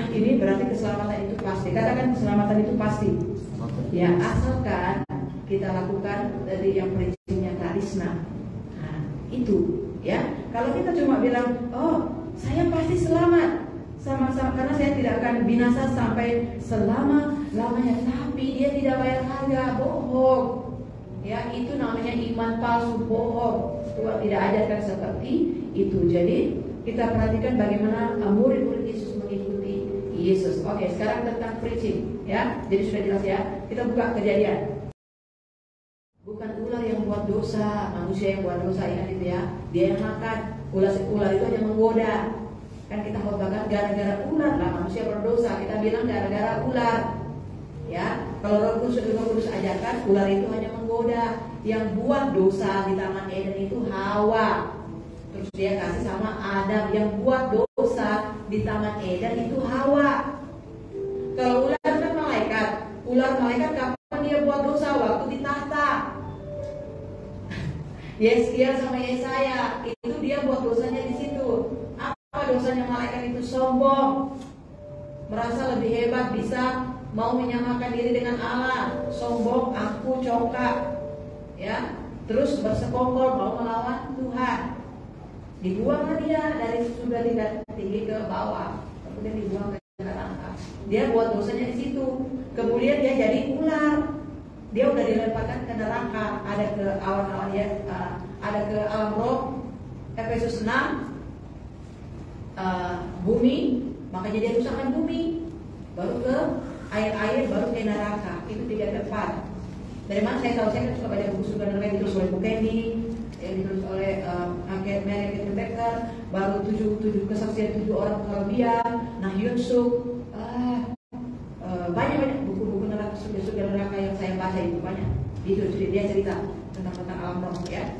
ini berarti keselamatan itu pasti. Katakan keselamatan itu pasti ya, asalkan kita lakukan dari yang prinsipnya karisma. Nah, itu ya. Kalau kita cuma bilang, oh saya pasti selamat sama-sama karena saya tidak akan binasa sampai selama-lamanya, tapi dia tidak bayar harga, bohong ya. Itu namanya iman palsu, bohong. Tuhan tidak ajarkan seperti itu. Jadi kita perhatikan bagaimana murid-murid Yesus mengikuti Yesus. Oke, sekarang tentang preaching ya. Jadi sudah jelas ya. Kita buka Kejadian. Bukan ular yang dosa, manusia yang buat dosa, ingat itu ya. Dia yang makan. Ular itu hanya menggoda. Kan kita khotbahkan gara-gara ular lah manusia berdosa. Kita bilang gara-gara ular. Ya, kalau Roh Kudus ajarkan ular itu hanya menggoda. Yang buat dosa di Taman Eden itu Hawa. Terus dia kasih sama Adam. Yang buat dosa di Taman Eden itu Hawa. Kalau ular kan malaikat. Ular malaikat kapan dia buat dosa? Waktu di tahta. Yesaya sama Yesaya itu dia buat dosanya di situ. Apa dosanya malaikat itu? Sombong, merasa lebih hebat, bisa mau menyamakan diri dengan Allah. Sombong, aku congkak, ya. Terus bersekongkol mau melawan Tuhan. Dibuanglah dia dari surga tinggi ke bawah, kemudian dibuang ke neraka. Dia buat dosanya di situ. Kemudian dia jadi ular. Dia udah dilemparkan ke neraka, ada ke awan-awan ya, ada ke alam roh. Efesus 6 bumi, makanya dia rusakkan bumi. Baru ke air-air, baru ke neraka. Itu 3 tempat. Dari mana saya tahu? Saya kan suka baca buku surga neraka yang ditulis oleh Bu Kendi, yang ditulis oleh Mary Becker, baru 7 kesaksian 7 orang kelebihan, Nah Hyun Suk, banyak buku-buku neraka surga neraka yang saya baca itu banyak. Itu dia cerita tentang alam roh ya.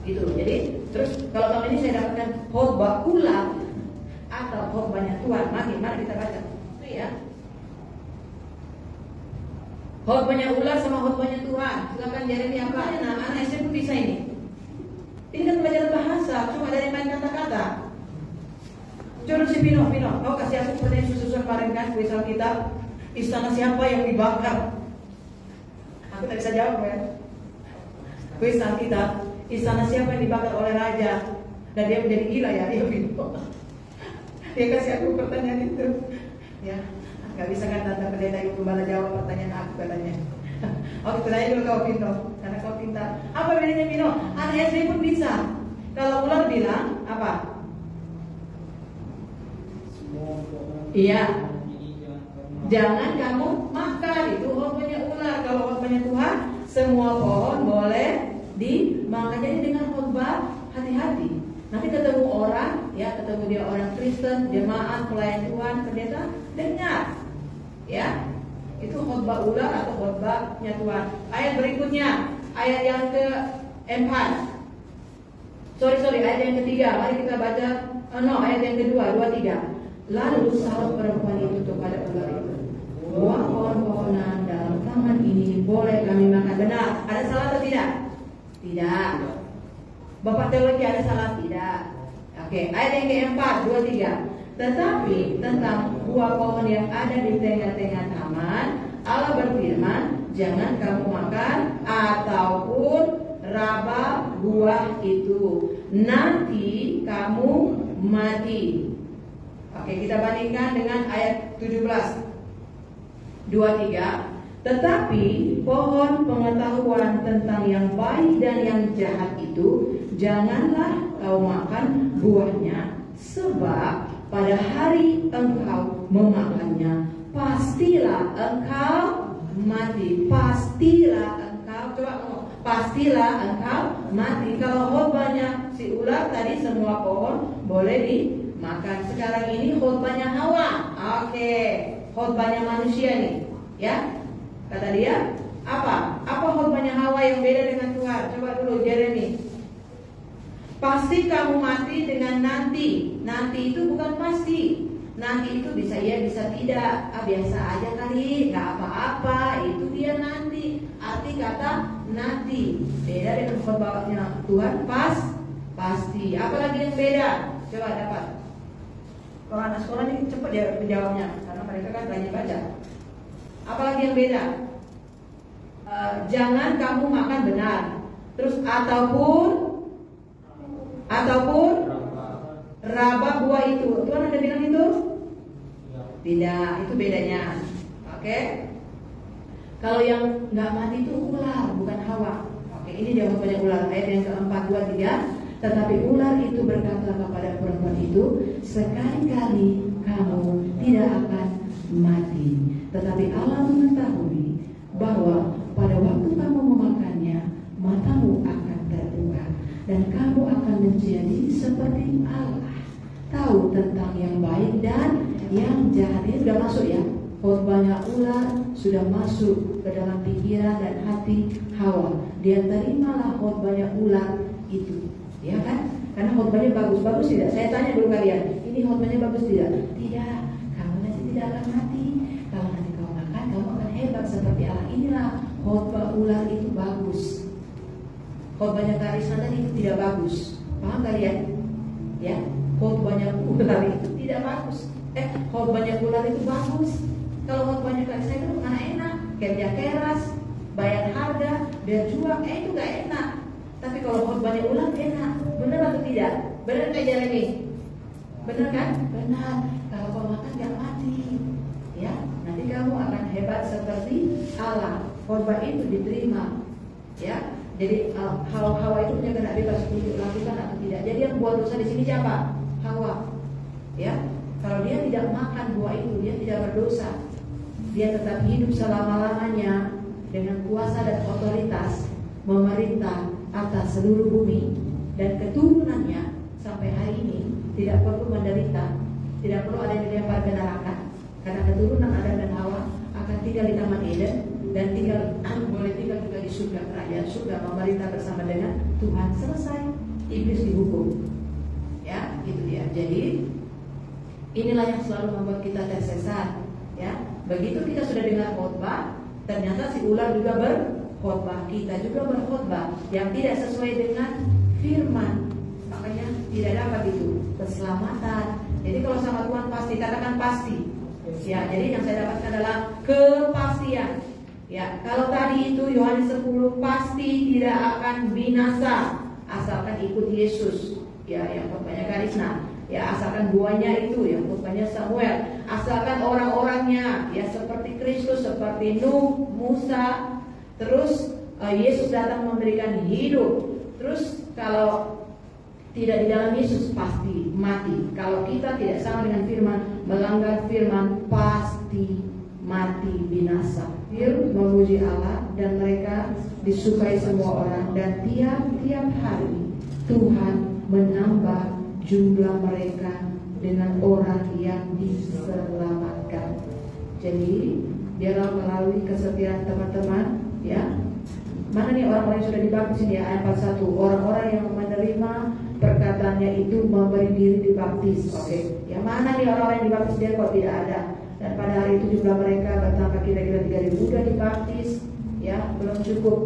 Gitu. Jadi terus kalau tahun ini saya dapatkan khotbah ular atau khotbahnya Tuhan, mari kita baca. Itu ya. Khotbahnya ular sama khotbahnya Tuhan. Silakan Jeremy apa? Nah, anak SMP bisa ini. Ini kan pelajaran bahasa, cuma dari main kata-kata. Coba si Pino, kau kasih aku pertanyaan susun kemarin kan kuis Alkitab. Istana siapa yang dibakar? Aku tak bisa jawab ya. Kuis Alkitab. Istana siapa yang dibakar oleh raja? Dan dia menjadi gila ya, dia Pino. Dia kasih aku pertanyaan itu. Ya, nggak bisa kan tante pendeta ibu gembala jawab pertanyaan aku katanya. Oke, tanya dulu kau Pino, karena kau pintar. Apa bedanya Pino? Anak SD pun bisa. Kalau ular bilang apa? Iya. Jangan kamu makan, itu khotbahnya ular. Kalau khotbahnya Tuhan, semua pohon boleh dimakan. Jadi dengan khotbah hati-hati. Nanti ketemu orang, ya ketemu dia orang Kristen, jemaat, pelayan Tuhan, pendeta, dengar, ya. Itu khotbah ular atau khotbahnya Tuhan. Ayat berikutnya, ayat yang ke-4. Sorry, ayat yang ketiga. Mari kita baca. Ayat yang kedua, 2-3. Lalu sahut perempuan itu kepada ular itu, buah pohon-pohonan dalam taman ini boleh kami makan. Benar? Ada salah atau tidak? Tidak. Bapak teologi ada salah? Tidak. Oke, ayat yang keempat, 2-3. Tetapi tentang buah pohon yang ada di tengah-tengah taman, Allah berfirman, jangan kamu makan ataupun raba buah itu, nanti kamu mati. Oke, kita bandingkan dengan ayat 17. 2-3. Tetapi pohon pengetahuan tentang yang baik dan yang jahat itu janganlah kau makan buahnya, sebab pada hari engkau memakannya pastilah engkau mati. Pastilah engkau, coba ngomong, pastilah engkau mati. Kalau khotbahnya si ular tadi semua pohon boleh dimakan. Sekarang ini khotbahnya Hawa. Oke, khotbahnya manusia nih, ya. Kata dia, apa khotbahnya Hawa yang beda dengan Tuhan? Coba dulu Jeremy. Pasti kamu mati dengan nanti. Nanti itu bukan pasti. Nanti itu bisa ya, bisa tidak. Biasa aja kali, nggak apa-apa. Itu dia nanti. Arti kata nanti. Beda dengan khotbahnya Tuhan, pasti. Apalagi yang beda? Coba dapat. Kalau anak sekolah ini cepat ya menjawabnya, karena mereka kan banyak baca. Apalagi yang beda? Jangan kamu makan benar. Terus ataupun raba buah itu. Tuhan ada bilang itu? Tidak, itu bedanya. Oke. Kalau yang nggak mati itu ular, bukan Hawa. Oke, ini jawabannya ular. Ayat yang keempat, 2-3. Tetapi ular itu berkata kepada perempuan itu, sekali-kali kamu tidak akan mati. Tetapi Allah mengetahui bahwa pada waktu kamu memakannya, matamu akan terbuka dan kamu akan menjadi seperti Allah, tahu tentang yang baik dan yang jahat. Ini sudah masuk ya, khotbahnya ular sudah masuk ke dalam pikiran dan hati Hawa. Dia terimalah khotbahnya ular itu, ya kan? Karena khotbahnya bagus tidak? Saya tanya dulu kalian, ini khotbahnya bagus tidak? Tidak. Kamu nanti tidak akan mati. Kalau nanti kau makan, kamu akan hebat seperti Allah. Inilah khotbah ular itu bagus. Khotbahnya Karisma tadi itu tidak bagus. Paham kalian? Ya, khotbahnya ular itu tidak bagus. Khotbahnya ular itu bagus. Kalau khotbahnya Karisma itu mana enak, kerja keras, bayar harga, biar juang, itu gak enak. Tapi kalau khotbahnya ular enak, benar atau tidak? Benar nggak Jeremy? Benar kan? Benar. Kalau kau makan gak mati, ya. Nanti kamu akan hebat seperti Allah. Khotbah itu diterima, ya. Jadi Hawa itu punya kena bebas untuk lakukan atau tidak. Jadi yang buat dosa di sini siapa? Hawa, ya. Kalau dia tidak makan buah itu, dia tidak berdosa. Dia tetap hidup selama-lamanya dengan kuasa dan otoritas memerintah atas seluruh bumi, dan keturunannya sampai hari ini tidak perlu menderita, tidak perlu ada yang dilempar ke neraka, karena keturunan Adam dan Hawa akan tinggal di Taman Eden dan boleh tinggal juga di surga, kerajaan surga, memerintah bersama dengan Tuhan. Selesai, iblis dihukum, ya, gitu dia. Jadi inilah yang selalu membuat kita tersesat, ya. Begitu kita sudah dengar khotbah, ternyata si ular juga berkhotbah, kita juga berkhotbah yang tidak sesuai dengan firman, makanya tidak dapat itu keselamatan. Jadi kalau sama Tuhan pasti, katakan pasti, ya. Jadi yang saya dapatkan adalah kepastian, ya. Kalau tadi itu Yohanes 10 pasti tidak akan binasa asalkan ikut Yesus, ya, yang khotbahnya Karisma. Ya, asalkan buahnya itu yang khotbahnya Samuel, asalkan orang-orangnya ya seperti Kristus, seperti Nuh, Musa, terus Yesus datang memberikan hidup. Terus kalau tidak di dalam Yesus pasti mati. Kalau kita tidak sama dengan firman, melanggar firman, pasti mati binasa. Firman memuji Allah dan mereka disukai semua orang, dan tiap-tiap hari Tuhan menambah jumlah mereka dengan orang yang diselamatkan. Jadi biarlah melalui kesetiaan teman-teman, ya. Mana nih orang-orang yang sudah dibaptis ini, ayat 41. Orang-orang yang menerima perkataannya itu memberi diri dibaptis. Oke. Ya, mana nih orang-orang yang dibaptis? Dia kok tidak ada. Dan pada hari itu jumlah mereka bertambah kira-kira 3.000 udah dibaptis, ya, belum cukup,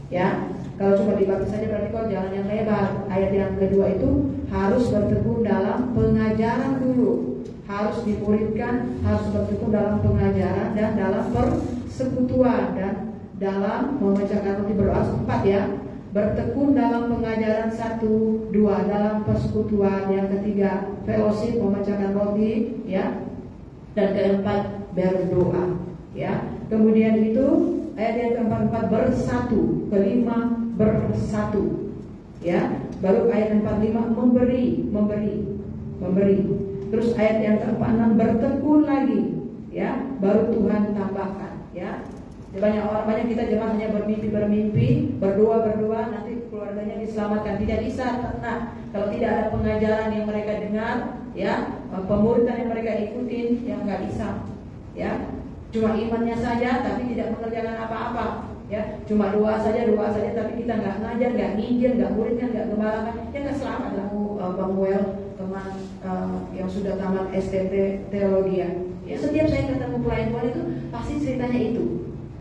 ya. Kalau cuma dibaptis saja berarti kok jalan yang lebar. Ayat yang kedua itu harus bertekun dalam pengajaran dulu, harus dimuridkan, harus bertekun dalam pengajaran dan dalam persekutuan dan dalam memecahkan roti berdoa. 4 ya, bertekun dalam pengajaran 1, 2 dalam persekutuan, yang ketiga fellowship, memecahkan roti, ya, dan keempat berdoa, ya. Kemudian itu ayat yang keempat bersatu, kelima bersatu, ya. Baru ayat 45 memberi. Terus ayat yang ke-46 bertekun lagi, ya. Baru Tuhan tambahkan, ya. Banyak kita jemaah hanya bermimpi, berdoa, nanti keluarganya diselamatkan. Tidak bisa. Nah, kalau tidak ada pengajaran yang mereka dengar, ya, pemuridan yang mereka ikutin, ya nggak bisa, ya. Cuma imannya saja tapi tidak mengerjakan apa-apa, ya. Cuma doa saja tapi kita nggak ngajar, nggak nginjil, nggak muridkan, nggak gembalakan, ya nggak selamat lah. Bang Well, teman yang sudah tamat STT teologi, ya, setiap saya ketemu pelayan Tuhan itu pasti ceritanya itu,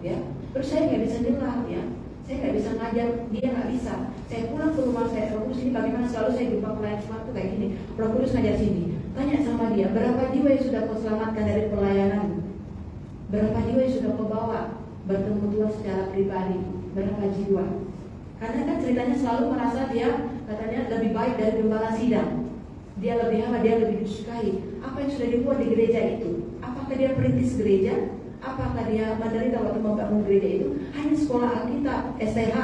ya. Terus saya nggak bisa dengar, ya, saya nggak bisa ngajar, dia nggak bisa. Saya pulang ke rumah saya, Roh Kudus ini bagaimana, selalu saya jumpa pelayan Tuhan itu kayak gini, Roh Kudus ngajar sini. Tanya sama dia, berapa jiwa yang sudah kau selamatkan dari pelayanan? Berapa jiwa yang sudah kau bawa bertemu Tuhan secara pribadi? Berapa jiwa? Karena kan ceritanya selalu merasa dia katanya lebih baik dari gembala sidang. Dia lebih apa? Dia lebih disukai. Apa yang sudah dibuat di gereja itu? Apakah dia perintis gereja? Apakah dia menderita waktu membangun gereja itu? Hanya sekolah Alkitab, STH.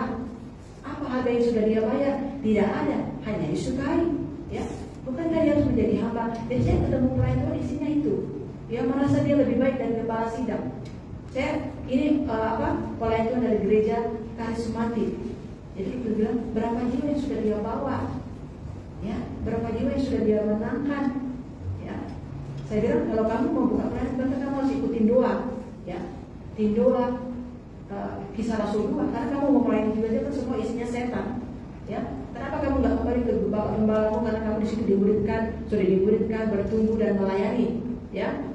Apa harga yang sudah dia bayar? Tidak ada, hanya disukai, ya. Bukankah dia harus menjadi hamba? Dan saya ketemu pelayan Tuhan isinya itu. Dia merasa dia lebih baik dari gembala sidang. Saya ini pelayan Tuhan dari gereja karismatik. Jadi itu bilang berapa jiwa yang sudah dia bawa, ya, berapa jiwa yang sudah dia menangkan, ya. Saya bilang kalau kamu mau buka pelayanan, maka kamu harus ikutin doa, ya, tim doa, Kisah Rasul 2, karena kamu mau melayani juga kan semua isinya setan, ya. Kenapa kamu nggak kembali ke gembalamu? Karena kamu di situ sudah dimuridkan, bertumbuh dan melayani, ya.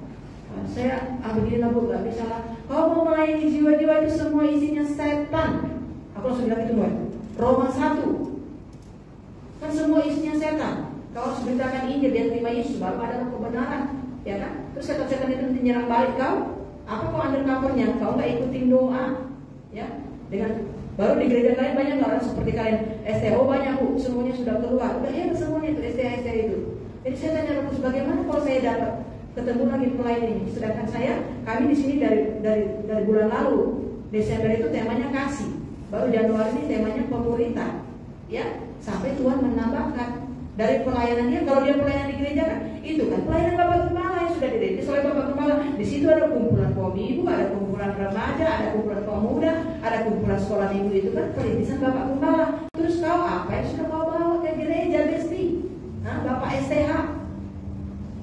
Saya begini lah Bu, nggak bisa lah. Kalau mau melayani jiwa-jiwa itu semua isinya setan. Aku langsung bilang itu buat Roma 1. Kan semua isinya setan. Kau harus beritakan Injil dan terima Yesus, baru ada kebenaran, ya kan? Terus setan-setan itu nanti nyerang balik kau. Apa kau undercovernya? Kau nggak ikutin doa, ya? Dengan baru di gereja lain banyak orang seperti kalian. STO banyak Bu, semuanya sudah keluar. Udah ya semuanya itu STO itu. Jadi saya tanya Rokus, bagaimana kalau saya dapat ketemu lagi pelayan ini? Sedangkan kami di sini dari bulan lalu, Desember itu temanya kasih, baru Januari ini temanya pemerintah, ya. Sampai Tuhan menambahkan dari pelayanannya. Kalau dia pelayanan di gereja kan, itu kan pelayanan Bapak Gembala yang sudah dirintis oleh Bapak Gembala. Di situ ada kumpulan kaum ibu, ada kumpulan remaja, ada kumpulan pemuda, ada kumpulan sekolah minggu, itu kan perintisan Bapak Gembala. Terus kau apa yang sudah kau bawa ke gereja, Besti? Bapak STH,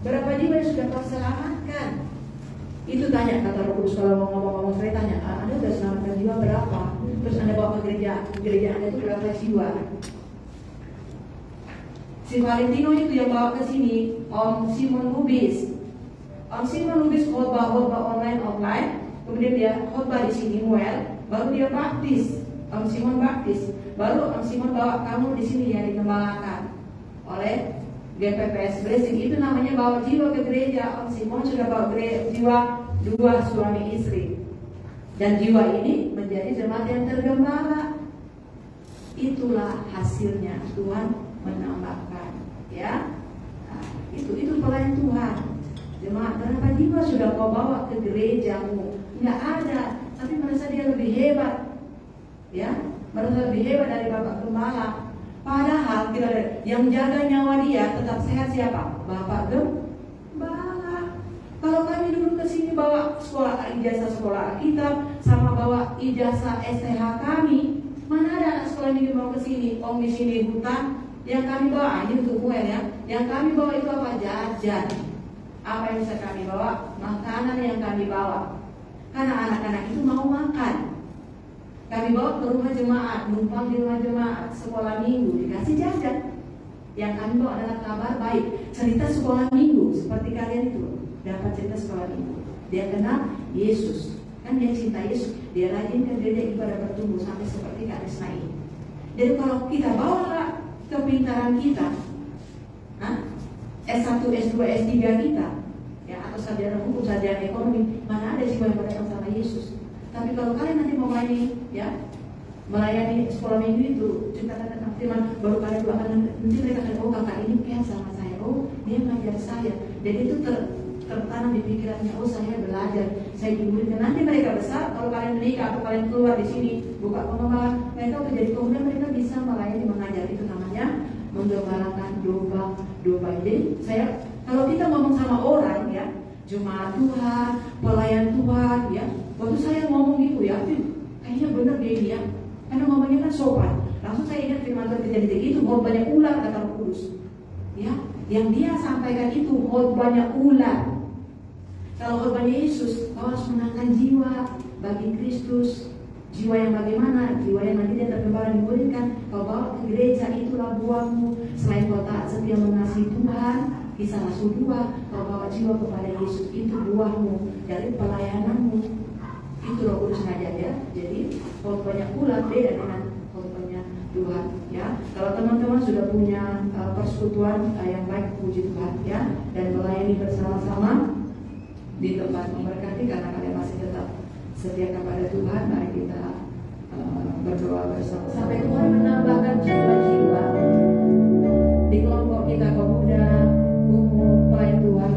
berapa jiwa yang sudah kau selamatkan? Itu tanya kata Roh Kudus kalau mau ngomong-ngomong, saya tanya, Anda sudah selamatkan jiwa berapa? Terus Anda bawa ke gereja Anda itu berapa jiwa? Si Valentino itu yang bawa ke sini, Om Simon Lubis. Om Simon Lubis khotbah online, kemudian dia khotbah di sini baru dia baptis. Om Simon baptis, baru Om Simon bawa kamu di sini ya digembalakan oleh GPPS Blessing. Itu namanya bawa jiwa ke gereja. Om Simon sudah bawa jiwa 2 suami istri, dan jiwa ini menjadi jemaat yang tergembala. Itulah hasilnya, Tuhan menambahkan, ya. Nah, itu pelayan Tuhan. Jemaat, berapa jiwa sudah kau bawa ke gerejamu? Nggak ada, tapi merasa dia lebih hebat, ya, merasa lebih hebat dari Bapak Gembala. Padahal tidak ada yang jaga nyawa dia tetap sehat. Siapa? Bapak Gembala. Kalau kami dulu ke sini bawa ijazah sekolah Alkitab sama bawa ijazah STH kami, mana ada anak sekolah ini mau ke sini? Om di sini hutan. Yang kami bawa, ini untuk ya. Yang kami bawa itu apa? Jajan. Apa yang bisa kami bawa? Makanan yang kami bawa. Karena anak-anak itu mau makan. Kami bawa ke rumah jemaat, numpang di rumah jemaat, sekolah minggu, dikasih jajan. Yang kami bawa adalah kabar baik, cerita sekolah minggu, seperti kalian itu dapat cerita sekolah minggu. Dia kenal Yesus, kan dia cinta Yesus, dia rajin ke gereja ibadah bertumbuh sampai seperti Kak Risna ini. Jadi kalau kita bawa kepintaran kita, S1, S2, S3 kita, ya, atau sarjana hukum, sarjana ekonomi, mana ada jiwa yang berdatang sama Yesus. Tapi kalau kalian nanti mau melayani sekolah minggu itu, ceritakan tentang firman, baru kalian akan nanti mereka akan, oh kakak ini kayak sama saya, oh dia mengajar saya. Jadi itu tertanam di pikirannya, oh saya belajar, saya dimuridkan. Nanti mereka besar, kalau kalian menikah atau kalian keluar di sini buka pengembalaan, mereka udah jadi pemuda, mereka bisa melayani, mengajar. Itu namanya menggembalakan domba. Jadi kalau kita ngomong sama orang, ya, jemaat Tuhan, pelayan Tuhan, ya, waktu saya ngomong gitu, ya, kayaknya benar dia ini, ya, karena ngomongnya kan sopan. Langsung saya ingat firman terjadi itu, banyak ular kata Roh Kudus, ya, yang dia sampaikan itu banyak ular. Kalau korban Yesus, kau harus menangkan jiwa bagi Kristus. Jiwa yang bagaimana? Jiwa yang nanti dia tergembala dimuridkan. Kau bawa ke gereja, itulah buahmu. Selain kau taat setia mengasihi Tuhan, Kisah Rasul 2, kau bawa jiwa kepada Yesus, itu buahmu dari pelayananmu. Itu Roh Kudus ngajar, ya. Jadi banyak ular beda dengan korbannya Tuhan, ya. Kalau teman-teman sudah punya persekutuan yang baik, puji Tuhan, ya, dan melayani bersama-sama di tempat memberkati, karena kalian masih tetap setia kepada Tuhan. Mari kita berdoa bersama sampai Tuhan menambahkan jiwa-jiwa di kelompok kita, pemuda, umum, pelayan Tuhan.